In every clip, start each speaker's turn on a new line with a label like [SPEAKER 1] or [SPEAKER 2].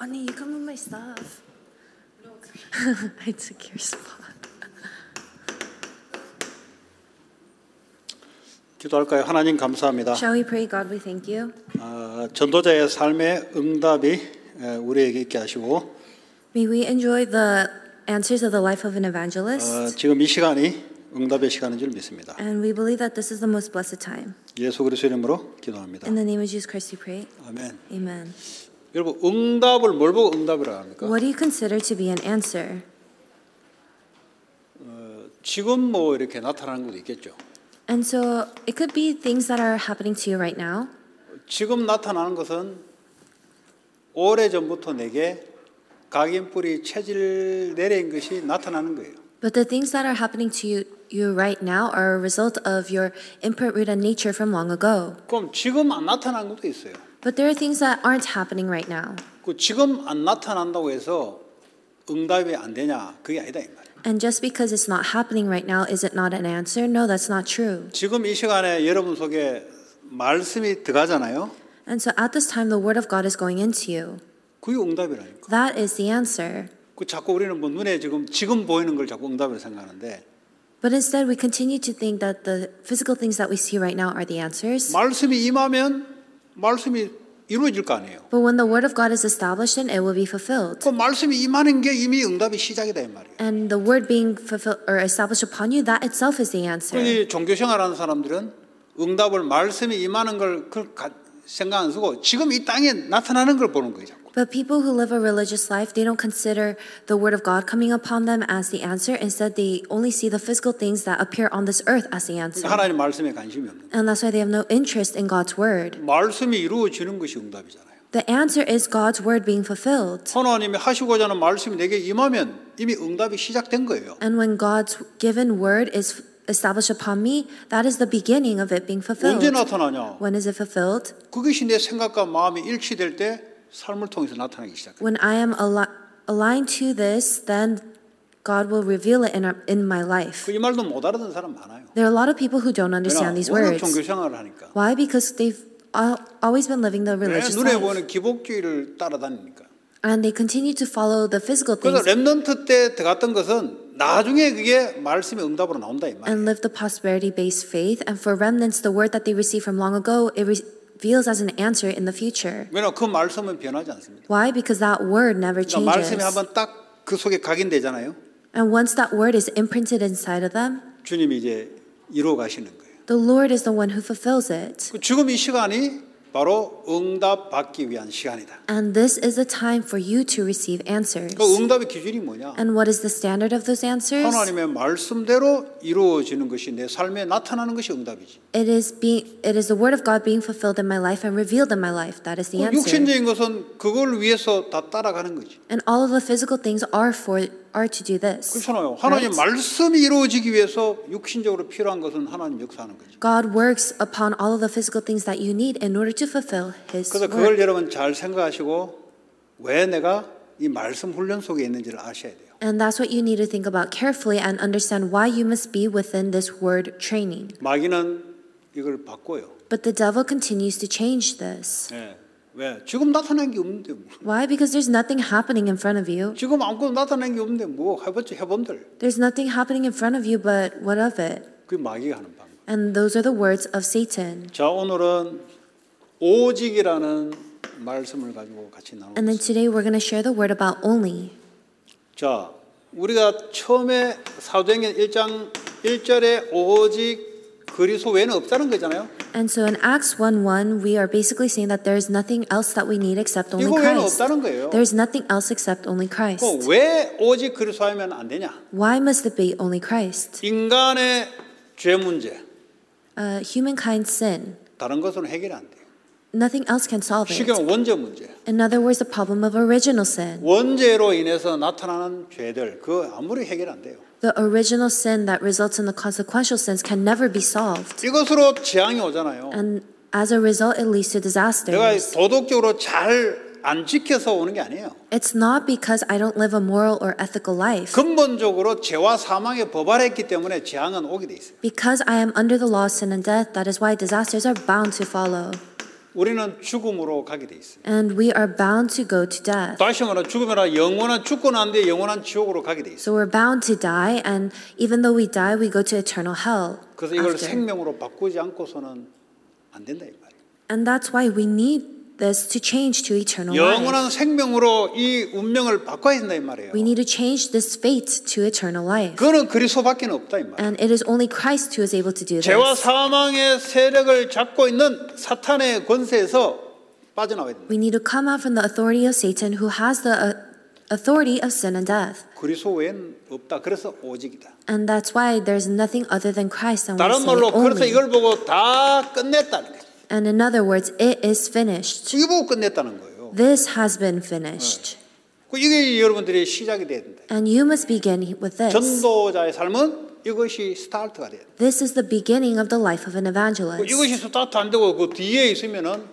[SPEAKER 1] Honey, you can move my stuff. I took your spot.
[SPEAKER 2] 기도할까요? 하나님 감사합니다.
[SPEAKER 1] Shall we pray? God, we thank you.
[SPEAKER 2] 전도자의 삶의 응답이 우리에게 있게 하시고
[SPEAKER 1] May we enjoy the answers of the life of an evangelist.
[SPEAKER 2] 지금 이 시간이 응답의 시간인 줄 믿습니다.
[SPEAKER 1] And we believe that this is the most blessed time.
[SPEAKER 2] 예수 그리스도 이름으로 기도합니다.
[SPEAKER 1] In the name of Jesus Christ we pray.
[SPEAKER 2] 아멘.
[SPEAKER 1] Amen.
[SPEAKER 2] 여러분 응답을 뭘 보고 응답이라고 합니까?
[SPEAKER 1] What do you consider to be an answer?
[SPEAKER 2] 지금 뭐 이렇게 나타나는 것도 있겠죠.
[SPEAKER 1] And so it could be things that are happening to you right now.
[SPEAKER 2] 지금 나타나는 것은 오래전부터 내게 각인뿌리 체질 내린 것이 나타나는 거예요.
[SPEAKER 1] But the things that are happening to you right now are a result of your imprint-rooted nature from long ago.
[SPEAKER 2] 그럼 지금 안 나타나는 것도 있어요.
[SPEAKER 1] But there are things that aren't happening right now.
[SPEAKER 2] 그 지금 안 나타난다고 해서 응답이 안 되냐? 그게 아니다 이 말이에요.
[SPEAKER 1] And just because it's not happening right now, is it not an answer? No, that's not true.
[SPEAKER 2] 지금 이 시간에 여러분 속에 말씀이 들어가잖아요.
[SPEAKER 1] And so at this time, the word of God is going into you.
[SPEAKER 2] 그게 응답이라니까.
[SPEAKER 1] That is the answer.
[SPEAKER 2] 그 자꾸 우리는 뭐 눈에 지금 보이는 걸 자꾸 응답으로 생각하는데.
[SPEAKER 1] But instead, we continue to think that the physical things that we see right now are the answers.
[SPEAKER 2] 말씀이 임하면 말씀이 이루어질 거 아니에요.
[SPEAKER 1] But when the word of God is established, then it will be fulfilled.
[SPEAKER 2] 그 말씀이 임하는 게 이미 응답의 시작이다 이 말이에요.
[SPEAKER 1] And the word being fulfilled or established upon you, that itself is the answer.
[SPEAKER 2] 이 종교 생활하는 사람들은 응답을 말씀이 임하는 걸 생각 안 쓰고 지금 이 땅에 나타나는 걸 보는 거예요.
[SPEAKER 1] But people who live a religious life, they don't consider the word of God coming upon them as the answer. Instead, they only see the physical things that appear on this earth as the answer.
[SPEAKER 2] 하나님 말씀에 관심이 없는 거예요.
[SPEAKER 1] And that's why they have no interest in God's word.
[SPEAKER 2] 말씀이 이루어지는 것이 응답이잖아요.
[SPEAKER 1] The answer is God's word being fulfilled.
[SPEAKER 2] 하나님이 하시고자 하는 말씀이 내게 임하면 이미 응답이 시작된 거예요.
[SPEAKER 1] And when God's given word is established upon me, that is the beginning of it being fulfilled.
[SPEAKER 2] 언제 나타나냐?
[SPEAKER 1] When is it fulfilled?
[SPEAKER 2] 그것이 내 생각과 마음이 일치될 때 삶을 통해서 나타나기 시작해요.
[SPEAKER 1] When I am aligned to this, then God will reveal it in my life.
[SPEAKER 2] 이 말도 못 알아듣는 사람 많아요.
[SPEAKER 1] There are a lot of people who don't understand these
[SPEAKER 2] 워낙
[SPEAKER 1] words.
[SPEAKER 2] 종교 생활을 하니까.
[SPEAKER 1] Why? Because they've always been living the religious
[SPEAKER 2] 눈에
[SPEAKER 1] life.
[SPEAKER 2] 보이는 기복주의를 따라다니니까.
[SPEAKER 1] And they continue to follow the physical
[SPEAKER 2] 그래서
[SPEAKER 1] things
[SPEAKER 2] 렘넌트 때 들어갔던 것은 나중에 그게 말씀의 응답으로 나온다 이 말이에요.
[SPEAKER 1] and live the prosperity-based faith. And for remnants, the word that they received from long ago, it reveals as an answer in the future.
[SPEAKER 2] 왜냐하면 그 말씀은 변하지 않습니다.
[SPEAKER 1] Why? Because that word never
[SPEAKER 2] 그러니까 말씀이
[SPEAKER 1] changes.
[SPEAKER 2] 한번 딱 그 속에 각인되잖아요.
[SPEAKER 1] And once that word is imprinted inside of them,
[SPEAKER 2] 주님이 이제 이루어 가시는 거예요.
[SPEAKER 1] the Lord is the one who fulfills it.
[SPEAKER 2] 지금 이 시간이 바로 응답 받기 위한 시간이다.
[SPEAKER 1] And this is a time for you to receive answers.
[SPEAKER 2] 그 응답의 기준이 뭐냐?
[SPEAKER 1] And what is the standard of those answers?
[SPEAKER 2] 하나님의 말씀대로 이루어지는 것이 내 삶에 나타나는 것이 응답이지.
[SPEAKER 1] It is the word of God being fulfilled in my life and revealed in my life. That is the answer.
[SPEAKER 2] 육신적인 것은 그걸 위해서 다 따라가는 거지.
[SPEAKER 1] And all of the physical things are to do this.
[SPEAKER 2] 그렇잖아요. 하나님 말씀이 이루어지기 위해서 육신적으로 필요한 것은 하나님 역사하는 거죠.
[SPEAKER 1] God works upon all of the physical things that you need in order to fulfill His
[SPEAKER 2] 그래서 그걸
[SPEAKER 1] work.
[SPEAKER 2] 여러분 잘 생각하시고 왜 내가 이 말씀 훈련 속에 있는지를 아셔야 돼요.
[SPEAKER 1] And that's what you need to think about carefully and understand why you must be within this word training.
[SPEAKER 2] 마귀는 이걸 바꿔요.
[SPEAKER 1] But the devil continues to change this.
[SPEAKER 2] 네. 왜? 지금 나타난 게 없는데.
[SPEAKER 1] Why? Because there's nothing happening in front of you.
[SPEAKER 2] 지금 아무것도 나타난 게 없는데 뭐 해봤지 해본들.
[SPEAKER 1] There's nothing happening in front of you, but what of it?
[SPEAKER 2] 그게 마귀가 하는 방법.
[SPEAKER 1] And those are the words of Satan.
[SPEAKER 2] 자, 오늘은 오직이라는 말씀을 가지고 같이 나누겠습니다.
[SPEAKER 1] And then today we're going to share the word about only.
[SPEAKER 2] 자, 우리가 처음에 사도행전 1장 1절에 오직 그리스도 외에는 없다는 거잖아요.
[SPEAKER 1] And so in Acts 1:1, we are basically saying that there is nothing else that we need except only
[SPEAKER 2] 이거 외에는
[SPEAKER 1] Christ.
[SPEAKER 2] 없다는 거예요.
[SPEAKER 1] There is nothing else except only Christ.
[SPEAKER 2] 왜 오직 그리스도 하면 안 되냐?
[SPEAKER 1] Why must it be only Christ?
[SPEAKER 2] 인간의 죄 문제,
[SPEAKER 1] Humankind's sin.
[SPEAKER 2] 다른 것은 해결이 안 돼요.
[SPEAKER 1] Nothing else can solve it.
[SPEAKER 2] 쉽게 말하면 원죄 문제.
[SPEAKER 1] In other words, the problem of original sin.
[SPEAKER 2] 원죄로 인해서 나타나는 죄들, 그 아무리 해결 안 돼요.
[SPEAKER 1] The original sin that results in the consequential sins can never be solved.
[SPEAKER 2] 이것으로 재앙이 오잖아요.
[SPEAKER 1] And as a result, it leads to
[SPEAKER 2] 내가
[SPEAKER 1] disasters.
[SPEAKER 2] 도덕적으로 잘 안 지켜서 오는 게 아니에요.
[SPEAKER 1] It's not because I don't live a moral or ethical life.
[SPEAKER 2] 근본적으로 죄와 사망에 법발했기 때문에 재앙은 오게 돼 있어요.
[SPEAKER 1] Because I am under the law of sin and death, that is why disasters are bound to follow.
[SPEAKER 2] 우리는 죽음으로 가게 돼 있어요.
[SPEAKER 1] And we are bound to go to death.
[SPEAKER 2] 다시 말하면 죽음이라 영원한 죽고 난 뒤에 영원한 지옥으로 가게 돼 있어요.
[SPEAKER 1] So we're bound to die, and even though we die, we go to eternal hell.
[SPEAKER 2] 그래서 이걸
[SPEAKER 1] after.
[SPEAKER 2] 생명으로 바꾸지 않고서는 안 된다 이 말이에요.
[SPEAKER 1] And that's why we need this to change to eternal
[SPEAKER 2] 영원한
[SPEAKER 1] life.
[SPEAKER 2] 생명으로 이 운명을 바꿔야 된다 이 말이에요.
[SPEAKER 1] We need to change this fate to eternal life.
[SPEAKER 2] 그거는 그리스도밖에 없다 이 말이에요.
[SPEAKER 1] And it is only Christ who is able to do
[SPEAKER 2] 죄와
[SPEAKER 1] this.
[SPEAKER 2] 사망의 세력을 잡고 있는 사탄의 권세에서 빠져나와야 된다.
[SPEAKER 1] We need to come out from the authority of Satan, who has the authority of sin and death.
[SPEAKER 2] 그리스도 외엔 없다. 그래서 오직이다.
[SPEAKER 1] And that's why there's nothing other than Christ, and we
[SPEAKER 2] 다른
[SPEAKER 1] say
[SPEAKER 2] 말로 그래서
[SPEAKER 1] only.
[SPEAKER 2] 이걸 보고 다 끝냈다는 거예요.
[SPEAKER 1] And in other words, it is finished.
[SPEAKER 2] 이거 보고 끝냈다는 거예요.
[SPEAKER 1] This has been finished.
[SPEAKER 2] 이게 여러분들의 시작이 돼야 된다.
[SPEAKER 1] And you must begin with this.
[SPEAKER 2] 전도자의 삶은 이것이 스타트가 돼야 돼.
[SPEAKER 1] This is the beginning of the life of an evangelist.
[SPEAKER 2] 이것이 스타트 안 되고 그 뒤에 있으면은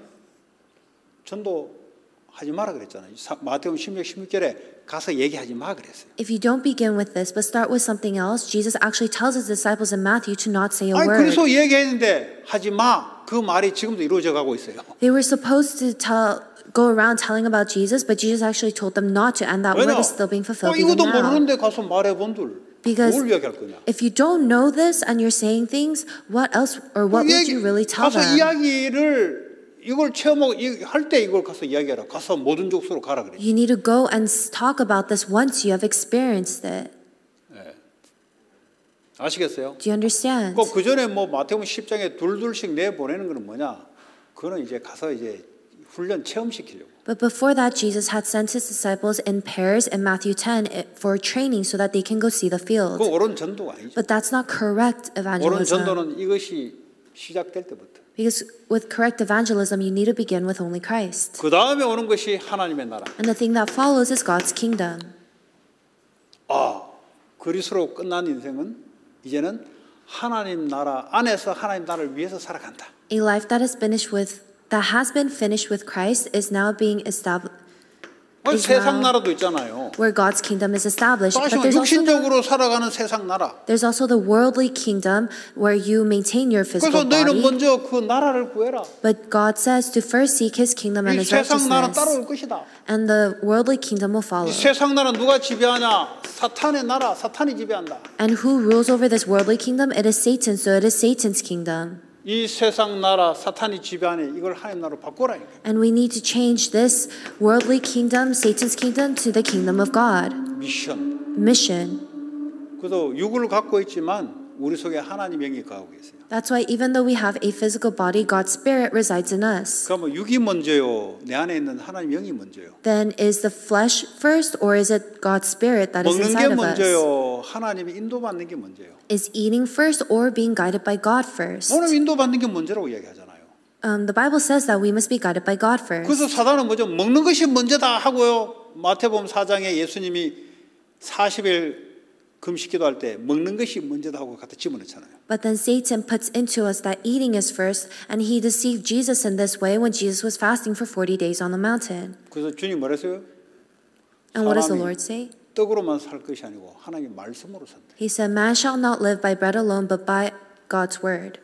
[SPEAKER 2] 전도하지 마라 그랬잖아요. 마태복음 16, 16절에 가서 얘기하지 마 그랬어요.
[SPEAKER 1] If you don't begin with this, but start with something else, Jesus actually tells his disciples in Matthew to not say a
[SPEAKER 2] 아니
[SPEAKER 1] word.
[SPEAKER 2] 그래서 얘기했는데 하지 마. 그 말이 지금도 이루어져 가고 있어요.
[SPEAKER 1] They were supposed to go around telling about Jesus, but Jesus actually told them not to, and that word is still being fulfilled even
[SPEAKER 2] 이것도
[SPEAKER 1] now.
[SPEAKER 2] 모르는데 가서 말해본들
[SPEAKER 1] Because
[SPEAKER 2] 뭘 이야기할 거냐?
[SPEAKER 1] if you don't know this and you're saying things, what else or what would you really tell
[SPEAKER 2] 가서
[SPEAKER 1] them?
[SPEAKER 2] 이야기를 이걸 체험하고 할 때 이걸 가서 이야기하라. 가서 모든 족속으로 가라 그래.
[SPEAKER 1] You need to go and talk about this once you have experienced it.
[SPEAKER 2] 아시겠어요?
[SPEAKER 1] Do you understand?
[SPEAKER 2] 그 전에 뭐 마태복음 10장에 둘둘씩 내 보내는 거는 뭐냐? 그거는 이제 가서 이제 훈련 체험시키려고.
[SPEAKER 1] But before that, Jesus had sent his disciples in pairs in Matthew 10 for training so that they can go see the field.
[SPEAKER 2] 그 옳은 전도가 아니죠.
[SPEAKER 1] But that's not correct
[SPEAKER 2] 옳은
[SPEAKER 1] evangelism.
[SPEAKER 2] 전도는 이것이 시작될 때부터.
[SPEAKER 1] Because with correct evangelism, you need to begin with only Christ.
[SPEAKER 2] 그 다음에 오는 것이 하나님의 나라.
[SPEAKER 1] And the thing that follows is God's kingdom.
[SPEAKER 2] 그리스도로 끝난 인생은 이제는 하나님 나라 안에서 하나님 나라를 위해서 살아간다.
[SPEAKER 1] A life that has been finished with Christ is now being established.
[SPEAKER 2] 세상 나라도 있잖아요.
[SPEAKER 1] Where God's kingdom is established. But
[SPEAKER 2] 사실 육신적으로 살아가는 세상 나라.
[SPEAKER 1] there's also the worldly kingdom where you maintain your
[SPEAKER 2] 그래서
[SPEAKER 1] physical
[SPEAKER 2] 너희는
[SPEAKER 1] body.
[SPEAKER 2] 먼저 그 나라를 구해라.
[SPEAKER 1] But God says to first seek His kingdom and
[SPEAKER 2] 이
[SPEAKER 1] His
[SPEAKER 2] 세상 나라는
[SPEAKER 1] righteousness,
[SPEAKER 2] 따라올 것이다.
[SPEAKER 1] and the worldly kingdom will follow.
[SPEAKER 2] 이 세상 나라는 누가 지배하냐? 사탄의 나라, 사탄이 지배한다.
[SPEAKER 1] And who rules over this worldly kingdom? It is Satan, so it is Satan's kingdom.
[SPEAKER 2] 이 세상 나라, 사탄이 지배하니 이걸 하나님 나라로 바꾸라니까.
[SPEAKER 1] And we need to change this worldly kingdom, Satan's kingdom, to the kingdom of God.
[SPEAKER 2] 미션.
[SPEAKER 1] Mission.
[SPEAKER 2] 그래서 육을 갖고 있지만 우리 속에 하나님 영이 거하고 계세요.
[SPEAKER 1] That's why even though we have a physical body, God's spirit resides in us.
[SPEAKER 2] 그러면 육이 먼저요, 내 안에 있는 하나님 영이 먼저요.
[SPEAKER 1] Then is the flesh first, or is it God's spirit that is
[SPEAKER 2] 먹는 게
[SPEAKER 1] inside of us?
[SPEAKER 2] 먼저요, 하나님이 인도받는 게 먼저요.
[SPEAKER 1] Is eating first or being guided by God first?
[SPEAKER 2] 오늘 인도받는 게 먼저라고 이야기하잖아요.
[SPEAKER 1] The Bible says that we must be guided by God first.
[SPEAKER 2] 그래서 사단은 뭐죠? 먹는 것이 먼저다 하고요. 마태복음 4장에 예수님이 40일 금식기도할 때 먹는 것이 먼저다 하고 갖다 집어넣잖아요.
[SPEAKER 1] But then Satan puts into us that eating is first, and he deceived Jesus in this way when Jesus was fasting for 40 days on the mountain.
[SPEAKER 2] 그래서 주님 뭐랬어요?
[SPEAKER 1] And what does the Lord say?
[SPEAKER 2] 떡으로만 살 것이 아니고 하나님의 말씀으로 산다.
[SPEAKER 1] He said, "Man shall not live by bread alone, but by God's word."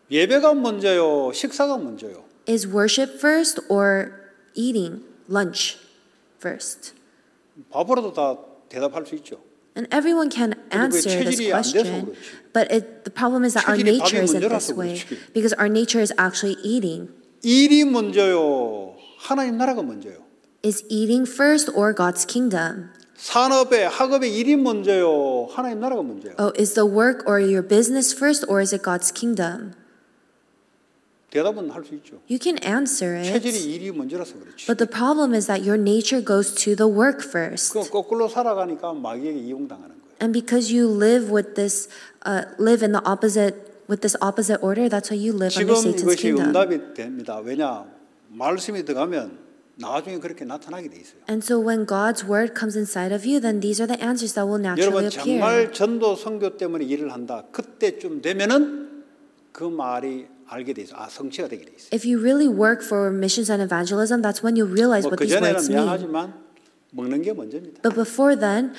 [SPEAKER 2] 예배가 먼저요, 식사가 먼저요.
[SPEAKER 1] Is worship first or eating lunch first?
[SPEAKER 2] 바보라도 다 대답할 수 있죠.
[SPEAKER 1] And everyone can answer this
[SPEAKER 2] 체질이 안 돼서
[SPEAKER 1] question,
[SPEAKER 2] 그렇지.
[SPEAKER 1] but the problem is that our
[SPEAKER 2] 체질이
[SPEAKER 1] nature
[SPEAKER 2] 밥이
[SPEAKER 1] isn't
[SPEAKER 2] 먼저라서
[SPEAKER 1] this way,
[SPEAKER 2] 그렇지.
[SPEAKER 1] because our nature is actually eating.
[SPEAKER 2] 일이 먼저요, 하나님 나라가 먼저요.
[SPEAKER 1] Is eating first or God's kingdom?
[SPEAKER 2] 산업에 학업에 일이 먼저요, 하나님 나라가 먼저요.
[SPEAKER 1] Oh, is the work or your business first, or is it God's kingdom?
[SPEAKER 2] 대답은 할 수 있죠.
[SPEAKER 1] You can answer it,
[SPEAKER 2] 체질이 일이 먼저라서 그렇지.
[SPEAKER 1] but the problem is that your nature goes to the work first.
[SPEAKER 2] 그 거꾸로 살아가니까 마귀에게 이용당하는 거예요.
[SPEAKER 1] And because you live with this, live in the opposite, with this opposite order, that's why you live
[SPEAKER 2] 지금
[SPEAKER 1] under Satan's
[SPEAKER 2] 이것이
[SPEAKER 1] kingdom.
[SPEAKER 2] 응답이 됩니다. 왜냐? 말씀이 들어가면 나중에 그렇게 나타나게 돼 있어요.
[SPEAKER 1] And so when God's word comes inside of you, then these are the answers that will
[SPEAKER 2] 여러분
[SPEAKER 1] naturally appear.
[SPEAKER 2] 정말 전도 선교 때문에 일을 한다. 그때쯤 되면은 그 말이 알게 돼 있어. 성취가 되게 돼 있어.
[SPEAKER 1] If you really work for missions and evangelism, that's when you realize what
[SPEAKER 2] 그
[SPEAKER 1] these
[SPEAKER 2] 전에는
[SPEAKER 1] words mean.
[SPEAKER 2] 미안하지만 먹는 게 먼저입니다.
[SPEAKER 1] But before then,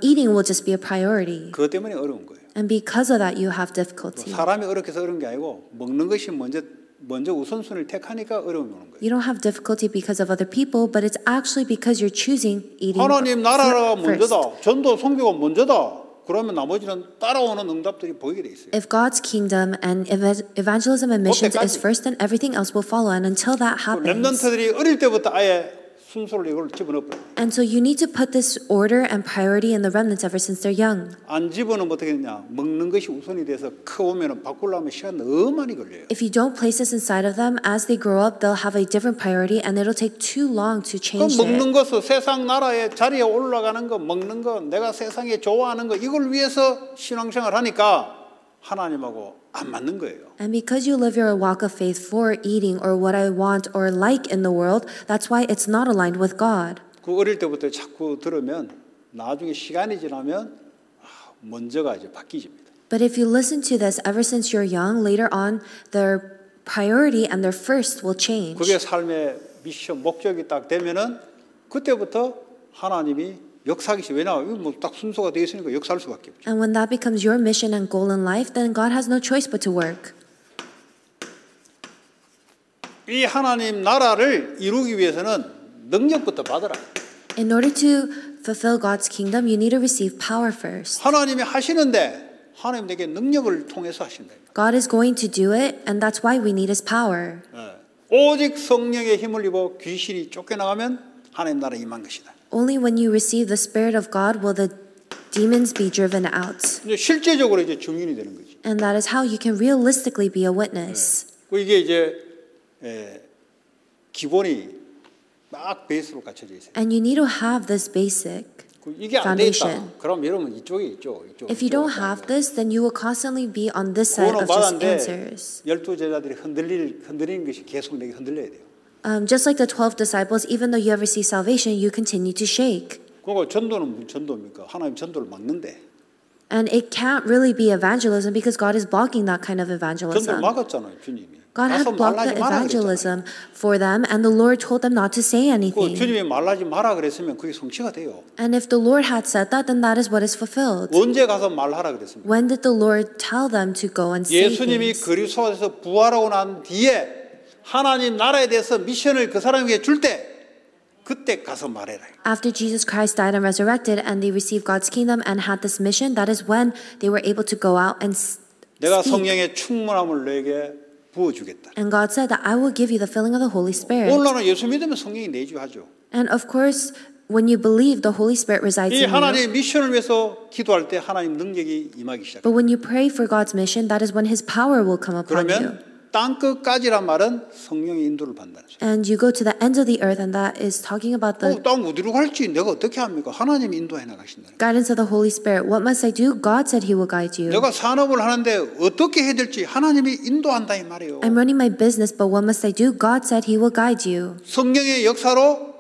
[SPEAKER 1] eating will just be a priority.
[SPEAKER 2] 그것 때문에 어려운 거예요.
[SPEAKER 1] And because of that, you have difficulty.
[SPEAKER 2] 사람이 어렵게 해서 어려운 게 아니고 먹는 것이 먼저 먼저 우선순위를 택하니까 어려움이 오는 거예요.
[SPEAKER 1] You don't have difficulty because of other people, but it's actually because you're choosing eating
[SPEAKER 2] 하나님 나라가
[SPEAKER 1] first.
[SPEAKER 2] 먼저다. 전도 선교가 먼저다. 그러면 나머지는 따라오는 응답들이 보이게 돼 있어요.
[SPEAKER 1] If God's kingdom and evangelism and missions is
[SPEAKER 2] 그때까지.
[SPEAKER 1] first, then everything else will follow. And until that happens,
[SPEAKER 2] 렘넌트들이 어릴 때부터 아예 순서를 이걸 집어넣어요.
[SPEAKER 1] and so you need to put this order and priority in the remnants ever since they're young.
[SPEAKER 2] 안 집어넣으면 어떻게 되냐. 먹는 것이 우선이 돼서 커오면 바꾸려면 시간 너무 많이 걸려요.
[SPEAKER 1] If you don't place this inside of them, as they grow up, they'll have a different priority, and it'll take too long to
[SPEAKER 2] 그
[SPEAKER 1] change
[SPEAKER 2] 먹는
[SPEAKER 1] it.
[SPEAKER 2] 것은 세상 나라의 자리에 올라가는 거, 먹는 거, 내가 세상에 좋아하는 거 이걸 위해서 신앙생활 하니까 하나님하고 안 맞는 거예요.
[SPEAKER 1] And because you live your walk of faith for eating or what I want or like in the world, that's why it's not aligned with God.
[SPEAKER 2] 그 어릴 때부터 자꾸 들으면 나중에 시간이 지나면 먼저가 이제 바뀌집니다.
[SPEAKER 1] But if you listen to this ever since you're young, later on, their priority and their first will change.
[SPEAKER 2] 그게 삶의 미션, 목적이 딱 되면은 그때부터 하나님이 역사하기 시작. 왜냐하면 뭐 딱 순서가 되어 있으니까 역사할 수밖에 없죠.
[SPEAKER 1] And when that becomes your mission and goal in life, then God has no choice but to work.
[SPEAKER 2] 이 하나님 나라를 이루기 위해서는 능력부터 받아라.
[SPEAKER 1] In order to fulfill God's kingdom, you need to receive power first.
[SPEAKER 2] 하나님이 하시는데 하나님 내게 능력을 통해서 하신다.
[SPEAKER 1] God is going to do it, and that's why we need His power.
[SPEAKER 2] 오직 성령의 힘을 입어 귀신이 쫓겨나가면 하나님 나라 임한 것이다.
[SPEAKER 1] Only when you receive the Spirit of God will the demons be driven out.
[SPEAKER 2] 이제 실제적으로 이제 증인이 되는 거지.
[SPEAKER 1] And that is how you can realistically be a witness.
[SPEAKER 2] 이게 이제 기본이 막 베이스로 갖춰져 있어요.
[SPEAKER 1] And you need to have this basic
[SPEAKER 2] 이게 안 돼 있다.
[SPEAKER 1] foundation.
[SPEAKER 2] 그럼 여러분 이쪽.
[SPEAKER 1] If you don't have this, then you will constantly be on this side
[SPEAKER 2] 구원은
[SPEAKER 1] of just
[SPEAKER 2] 받았는데
[SPEAKER 1] answers.
[SPEAKER 2] 12제자들이 흔들리는 것이 계속 내게 흔들려야 돼요.
[SPEAKER 1] Just like the 12 disciples, even though you have received salvation, you continue to shake.
[SPEAKER 2] 그리고 전도는 무슨 전도입니까? 하나님 전도를 막는데.
[SPEAKER 1] And it can't really be evangelism because God is blocking that kind of
[SPEAKER 2] 전도를
[SPEAKER 1] evangelism.
[SPEAKER 2] 막았잖아요, 주님이.
[SPEAKER 1] God had
[SPEAKER 2] 가서
[SPEAKER 1] blocked
[SPEAKER 2] 말하지
[SPEAKER 1] the
[SPEAKER 2] 마라
[SPEAKER 1] evangelism for them, and the Lord told them not to say
[SPEAKER 2] 그랬잖아요.
[SPEAKER 1] anything.
[SPEAKER 2] 주님이 말하지 마라 그랬으면 그게 성취가 돼요.
[SPEAKER 1] And if the Lord had said that, then that is what is fulfilled.
[SPEAKER 2] 언제 가서 말하라 그랬습니까?
[SPEAKER 1] When did the Lord tell them to go and say
[SPEAKER 2] 예수님이
[SPEAKER 1] things?
[SPEAKER 2] 그리스도에서 부활하고 난 뒤에 하나님 나라에 대해서 미션을 그 사람에게 줄 때 그때 가서 말해라.
[SPEAKER 1] After Jesus Christ died and resurrected, and they received God's kingdom and had this mission, that is when they were able to go out and
[SPEAKER 2] 내가
[SPEAKER 1] speak.
[SPEAKER 2] 성령의 충만함을 내게 부어주겠다.
[SPEAKER 1] And God said that I will give you the filling of the Holy Spirit.
[SPEAKER 2] 오늘날은 예수 믿으면 성령이 내주하죠.
[SPEAKER 1] And of course, when you believe, the Holy Spirit resides
[SPEAKER 2] 이
[SPEAKER 1] in you.
[SPEAKER 2] 하나님의 미션을 위해서 기도할 때 하나님 능력이 임하기 시작합니다.
[SPEAKER 1] But when you pray for God's mission, that is when His power will come upon you.
[SPEAKER 2] 그러면 땅 끝까지란 말은 성령의 인도를 받는다는 거죠.
[SPEAKER 1] And you go to the ends of the earth, and that is talking about the
[SPEAKER 2] 땅 어디로 갈지 내가 어떻게 합니까? 하나님이 인도해 나가신다는 거예요.
[SPEAKER 1] guidance of the Holy Spirit. What must I do? God said He will guide you.
[SPEAKER 2] 내가 산업을 하는데 어떻게 해야 될지 하나님이 인도한다 이 말이에요.
[SPEAKER 1] I'm running my business, but what must I do? God said He will guide you.
[SPEAKER 2] 성령의 역사로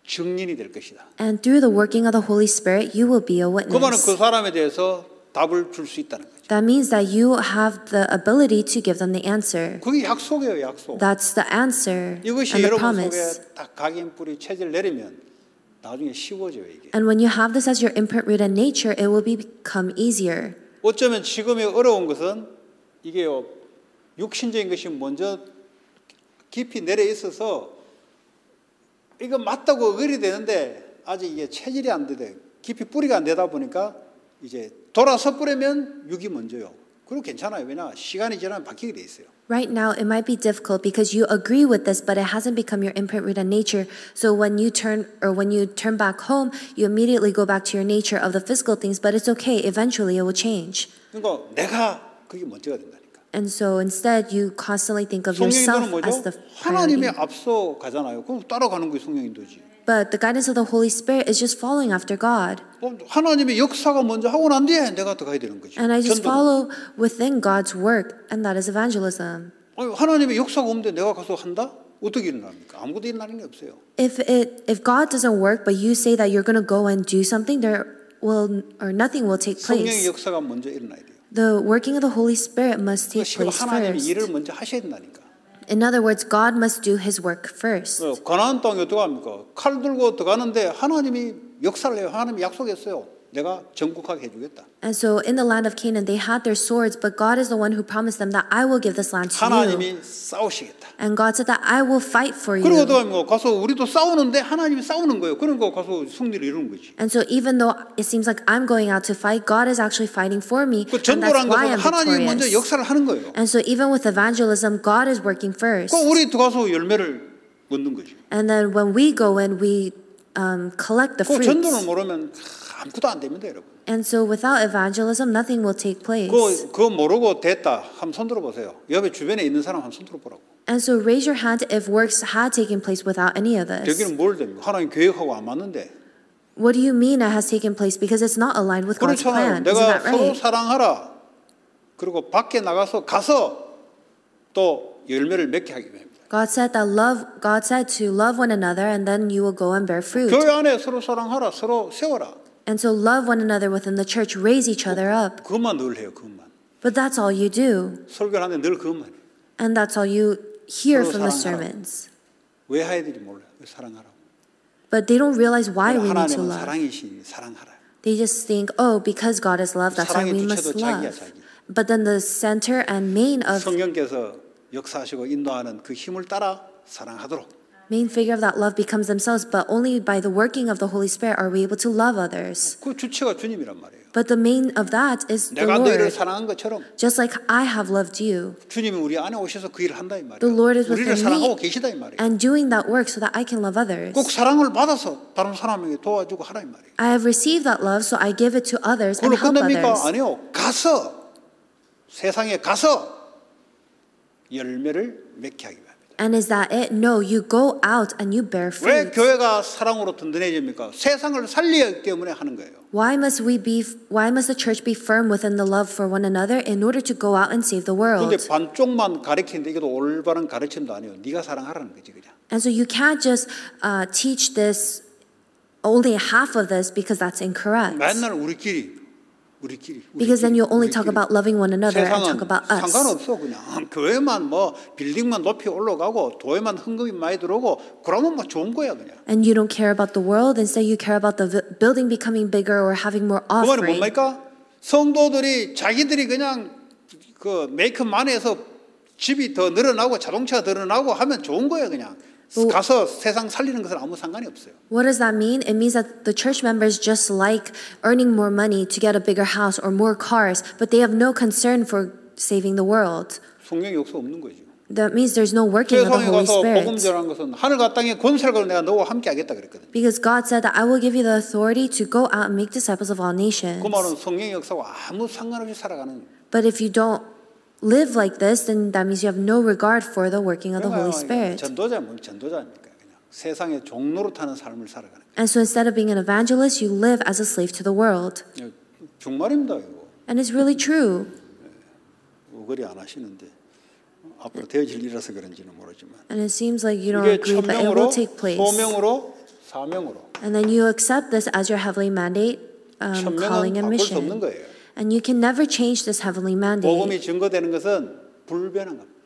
[SPEAKER 2] 증인이 될 것이다.
[SPEAKER 1] And through the working of the Holy Spirit, you will be a
[SPEAKER 2] 그 말은
[SPEAKER 1] witness.
[SPEAKER 2] 그 사람에 대해서 답을 줄 수 있다는 거죠.
[SPEAKER 1] That means that you have the ability to give them the answer.
[SPEAKER 2] 그게 약속이에요, 약속.
[SPEAKER 1] That's the answer
[SPEAKER 2] 이것이
[SPEAKER 1] and the
[SPEAKER 2] 여러분
[SPEAKER 1] promise.
[SPEAKER 2] 속에 딱 각인 뿌리 체질 내리면 나중에 쉬워져요 이게.
[SPEAKER 1] And when you have this as your imprint rooted nature, it will become easier.
[SPEAKER 2] 어쩌면 지금의 어려운 것은 이게요 육신적인 것이 먼저 깊이 내려 있어서 이거 맞다고 의리 되는데 아직 이게 체질이 안 되대. 깊이 뿌리가 안 되다 보니까 이제 돌아서 뿌리면 육이 먼저요. 그리고 괜찮아요. 왜냐 시간이 지나면 바뀌게 돼 있어요.
[SPEAKER 1] Right now, it might be difficult because you agree with this, but it hasn't become your imprint rooted nature. So when you turn back home, you immediately go back to your nature of the physical things. But it's okay. Eventually, it will change.
[SPEAKER 2] 그러니까 내가 그게 먼저가 된다니까.
[SPEAKER 1] And so instead, you constantly think of
[SPEAKER 2] 성령인도는
[SPEAKER 1] yourself as
[SPEAKER 2] 뭐죠?
[SPEAKER 1] the
[SPEAKER 2] 하나님의
[SPEAKER 1] priority.
[SPEAKER 2] 앞서 가잖아요. 그럼 따라가는 게 성령인도지.
[SPEAKER 1] But the guidance of the Holy Spirit is just following after God.
[SPEAKER 2] 하나님의 역사가 먼저 하고 난 뒤에 내가 더 가야 되는 거지.
[SPEAKER 1] And I just
[SPEAKER 2] 전도는.
[SPEAKER 1] follow within God's work, and that is evangelism.
[SPEAKER 2] 아니, 하나님의 역사가 없는데 내가 가서 한다? 어떻게 일어납니까? 아무것도 일어나는 게 없어요.
[SPEAKER 1] If God doesn't work, but you say that you're going to go and do something, nothing will take
[SPEAKER 2] 성령의
[SPEAKER 1] place.
[SPEAKER 2] 역사가 먼저 일어나야 돼요.
[SPEAKER 1] The working of the Holy Spirit must take
[SPEAKER 2] 그러니까
[SPEAKER 1] place
[SPEAKER 2] 하나님이
[SPEAKER 1] first.
[SPEAKER 2] 일을 먼저 하셔야 된다니까.
[SPEAKER 1] In other words, God must do His work first.
[SPEAKER 2] 가나안 땅에 어떻게 합니까? 칼 들고 들어가는데 하나님이 역사를 해요. 하나님이 약속했어요. 내가 정복하게 해주겠다.
[SPEAKER 1] And so in the land of Canaan, they had their swords, but God is the one who promised them that I will give this land to you.
[SPEAKER 2] 하나님이 싸우시겠다.
[SPEAKER 1] And God said that I will fight for you.
[SPEAKER 2] 그러고도 뭐 가서 우리도 싸우는데 하나님이 싸우는 거예요. 그러니까 가서 승리를 이루는 거지.
[SPEAKER 1] And so even though it seems like I'm going out to fight, God is actually fighting for me.
[SPEAKER 2] 그
[SPEAKER 1] And that's
[SPEAKER 2] 전도란
[SPEAKER 1] why
[SPEAKER 2] 것은
[SPEAKER 1] I'm
[SPEAKER 2] 하나님이 먼저
[SPEAKER 1] victorious.
[SPEAKER 2] 역사를 하는 거예요.
[SPEAKER 1] And so even with evangelism, God is working first.
[SPEAKER 2] 그 우리 가서 열매를 얻는 거지.
[SPEAKER 1] And then when we go in, we collect the
[SPEAKER 2] 그
[SPEAKER 1] fruits.
[SPEAKER 2] 전도를 모르면 아무것도 안 됩니다, 여러분.
[SPEAKER 1] And so without evangelism, nothing will take place.
[SPEAKER 2] 그거 모르고 됐다. 한번 손 들어보세요. 옆에 주변에 있는 사람 한번 손 들어보라고.
[SPEAKER 1] And so raise your hand if works had taken place without any of this.
[SPEAKER 2] 저기는 뭘 됩니까? 하나님 계획하고 안 맞는데.
[SPEAKER 1] What do you mean it has taken place? Because it's not aligned with God's
[SPEAKER 2] 그렇잖아요.
[SPEAKER 1] plan. Isn't
[SPEAKER 2] 내가
[SPEAKER 1] that
[SPEAKER 2] 서로
[SPEAKER 1] right?
[SPEAKER 2] 사랑하라. 그리고 밖에 나가서 또 열매를 맺게 하기 위함입니다.
[SPEAKER 1] God said to love one another, and then you will go and bear fruit.
[SPEAKER 2] 교회 안에 서로 사랑하라. 서로 세워라.
[SPEAKER 1] And so love one another within the church, raise each other up.
[SPEAKER 2] 그것만 늘 해요. 그것만.
[SPEAKER 1] But that's all you do.
[SPEAKER 2] 설교를 하는데 늘 그것만 해요.
[SPEAKER 1] And that's all you hear
[SPEAKER 2] 서로
[SPEAKER 1] from the
[SPEAKER 2] 사랑하라.
[SPEAKER 1] sermons.
[SPEAKER 2] 왜 해야 될지 몰라요. 왜 사랑하라고.
[SPEAKER 1] But they don't realize why we need to
[SPEAKER 2] 하나님은
[SPEAKER 1] love.
[SPEAKER 2] 사랑이시니 사랑하라.
[SPEAKER 1] They just think, oh, because God is love, that's why we
[SPEAKER 2] 사랑의
[SPEAKER 1] must
[SPEAKER 2] 주체도 자기야,
[SPEAKER 1] love.
[SPEAKER 2] 자기.
[SPEAKER 1] But then the center and main
[SPEAKER 2] 성령께서 역사하시고 인도하는 그 힘을 따라 사랑하도록.
[SPEAKER 1] main figure of that love becomes themselves, but only by the working of the Holy Spirit are we able to love others.
[SPEAKER 2] 그 주체가 주님이란 말이에요.
[SPEAKER 1] But the main of that is the
[SPEAKER 2] 내가 너희를
[SPEAKER 1] Lord.
[SPEAKER 2] 사랑한 것처럼
[SPEAKER 1] Just like I have loved you.
[SPEAKER 2] 주님이 우리 안에 오셔서 그 일을 한다 이 말이에요.
[SPEAKER 1] The Lord is
[SPEAKER 2] 우리를
[SPEAKER 1] within
[SPEAKER 2] 사랑하고
[SPEAKER 1] me
[SPEAKER 2] 계시다 이 말이에요.
[SPEAKER 1] and doing that work so that I can love others.
[SPEAKER 2] 꼭 사랑을 받아서 다른 사람에게 도와주고 하라 이 말이에요.
[SPEAKER 1] I have received that love, so I give it to others and
[SPEAKER 2] 그걸로
[SPEAKER 1] help
[SPEAKER 2] 끝납니까?
[SPEAKER 1] others.
[SPEAKER 2] 아니요. 가서 세상에 가서 열매를 맺게 하기 위함입니다.
[SPEAKER 1] And is that it? No, you go out and you bear
[SPEAKER 2] 왜
[SPEAKER 1] fruit.
[SPEAKER 2] 교회가 사랑으로 든든해집니까? 세상을 살리기 때문에 하는 거예요.
[SPEAKER 1] Why must the church be firm within the love for one another in order to go out and save the world?
[SPEAKER 2] 그런데 반쪽만 가르치는데 이것도 올바른 가르침도 아니에요. 네가 사랑하라는 거지 그냥.
[SPEAKER 1] And so you can't just teach this, only half of this, because that's incorrect.
[SPEAKER 2] 맨날 우리끼리.
[SPEAKER 1] Because then you'll only talk about loving one another and talk
[SPEAKER 2] 세상은
[SPEAKER 1] about us.
[SPEAKER 2] 상관없어 그냥. 교회만 뭐 빌딩만 높이 올라가고 교회만 헌금이 많이 들어오고 그러면 뭐 좋은 거야 그냥.
[SPEAKER 1] And you don't care about the world, instead you care about the building becoming bigger or having more
[SPEAKER 2] 그 말은
[SPEAKER 1] offering.
[SPEAKER 2] 뭡니까? 성도들이 자기들이 그냥 그 메이크만에서 집이 더 늘어나고 자동차가 더 늘어나고 하면 좋은 거예요 그냥. 가서 세상 살리는 것은 아무 상관이 없어요.
[SPEAKER 1] What does that mean? It means that the church members just like earning more money to get a bigger house or more cars, but they have no concern for saving the world.
[SPEAKER 2] 성령의 역사 없는 거죠.
[SPEAKER 1] That means there's no working of the
[SPEAKER 2] 세상에
[SPEAKER 1] Holy
[SPEAKER 2] 가서 복음
[SPEAKER 1] Spirit.
[SPEAKER 2] 전하는 것은 하늘과 땅의 권세를 내가 너와 함께 하겠다 그랬거든요.
[SPEAKER 1] Because God said that I will give you the authority to go out and make disciples of all nations.
[SPEAKER 2] 그 말은 성령의 역사와 아무 상관없이 살아가는.
[SPEAKER 1] But if you don't live like this, then that means you have no regard for the working of the Holy Spirit.
[SPEAKER 2] 전도자입니까? 그냥 세상의 종로로 타는 삶을 살아가는.
[SPEAKER 1] And so instead of being an evangelist, you live as a slave to the world.
[SPEAKER 2] 정말입니다 이거.
[SPEAKER 1] And it's really true.
[SPEAKER 2] 어거리 안 하시는데 앞으로 되어질 일이라서 그런지는 모르지만.
[SPEAKER 1] And it seems like you don't
[SPEAKER 2] 이게
[SPEAKER 1] agree, but it
[SPEAKER 2] 천명으로,
[SPEAKER 1] will take place.
[SPEAKER 2] 소명으로, 사명으로.
[SPEAKER 1] And then you accept this as your heavenly mandate, calling
[SPEAKER 2] 천명은
[SPEAKER 1] and
[SPEAKER 2] 바꿀 수 없는
[SPEAKER 1] mission.
[SPEAKER 2] 거예요.
[SPEAKER 1] And you can never change this heavenly mandate.
[SPEAKER 2] 복음이 증거되는 것은 불변한 겁니다.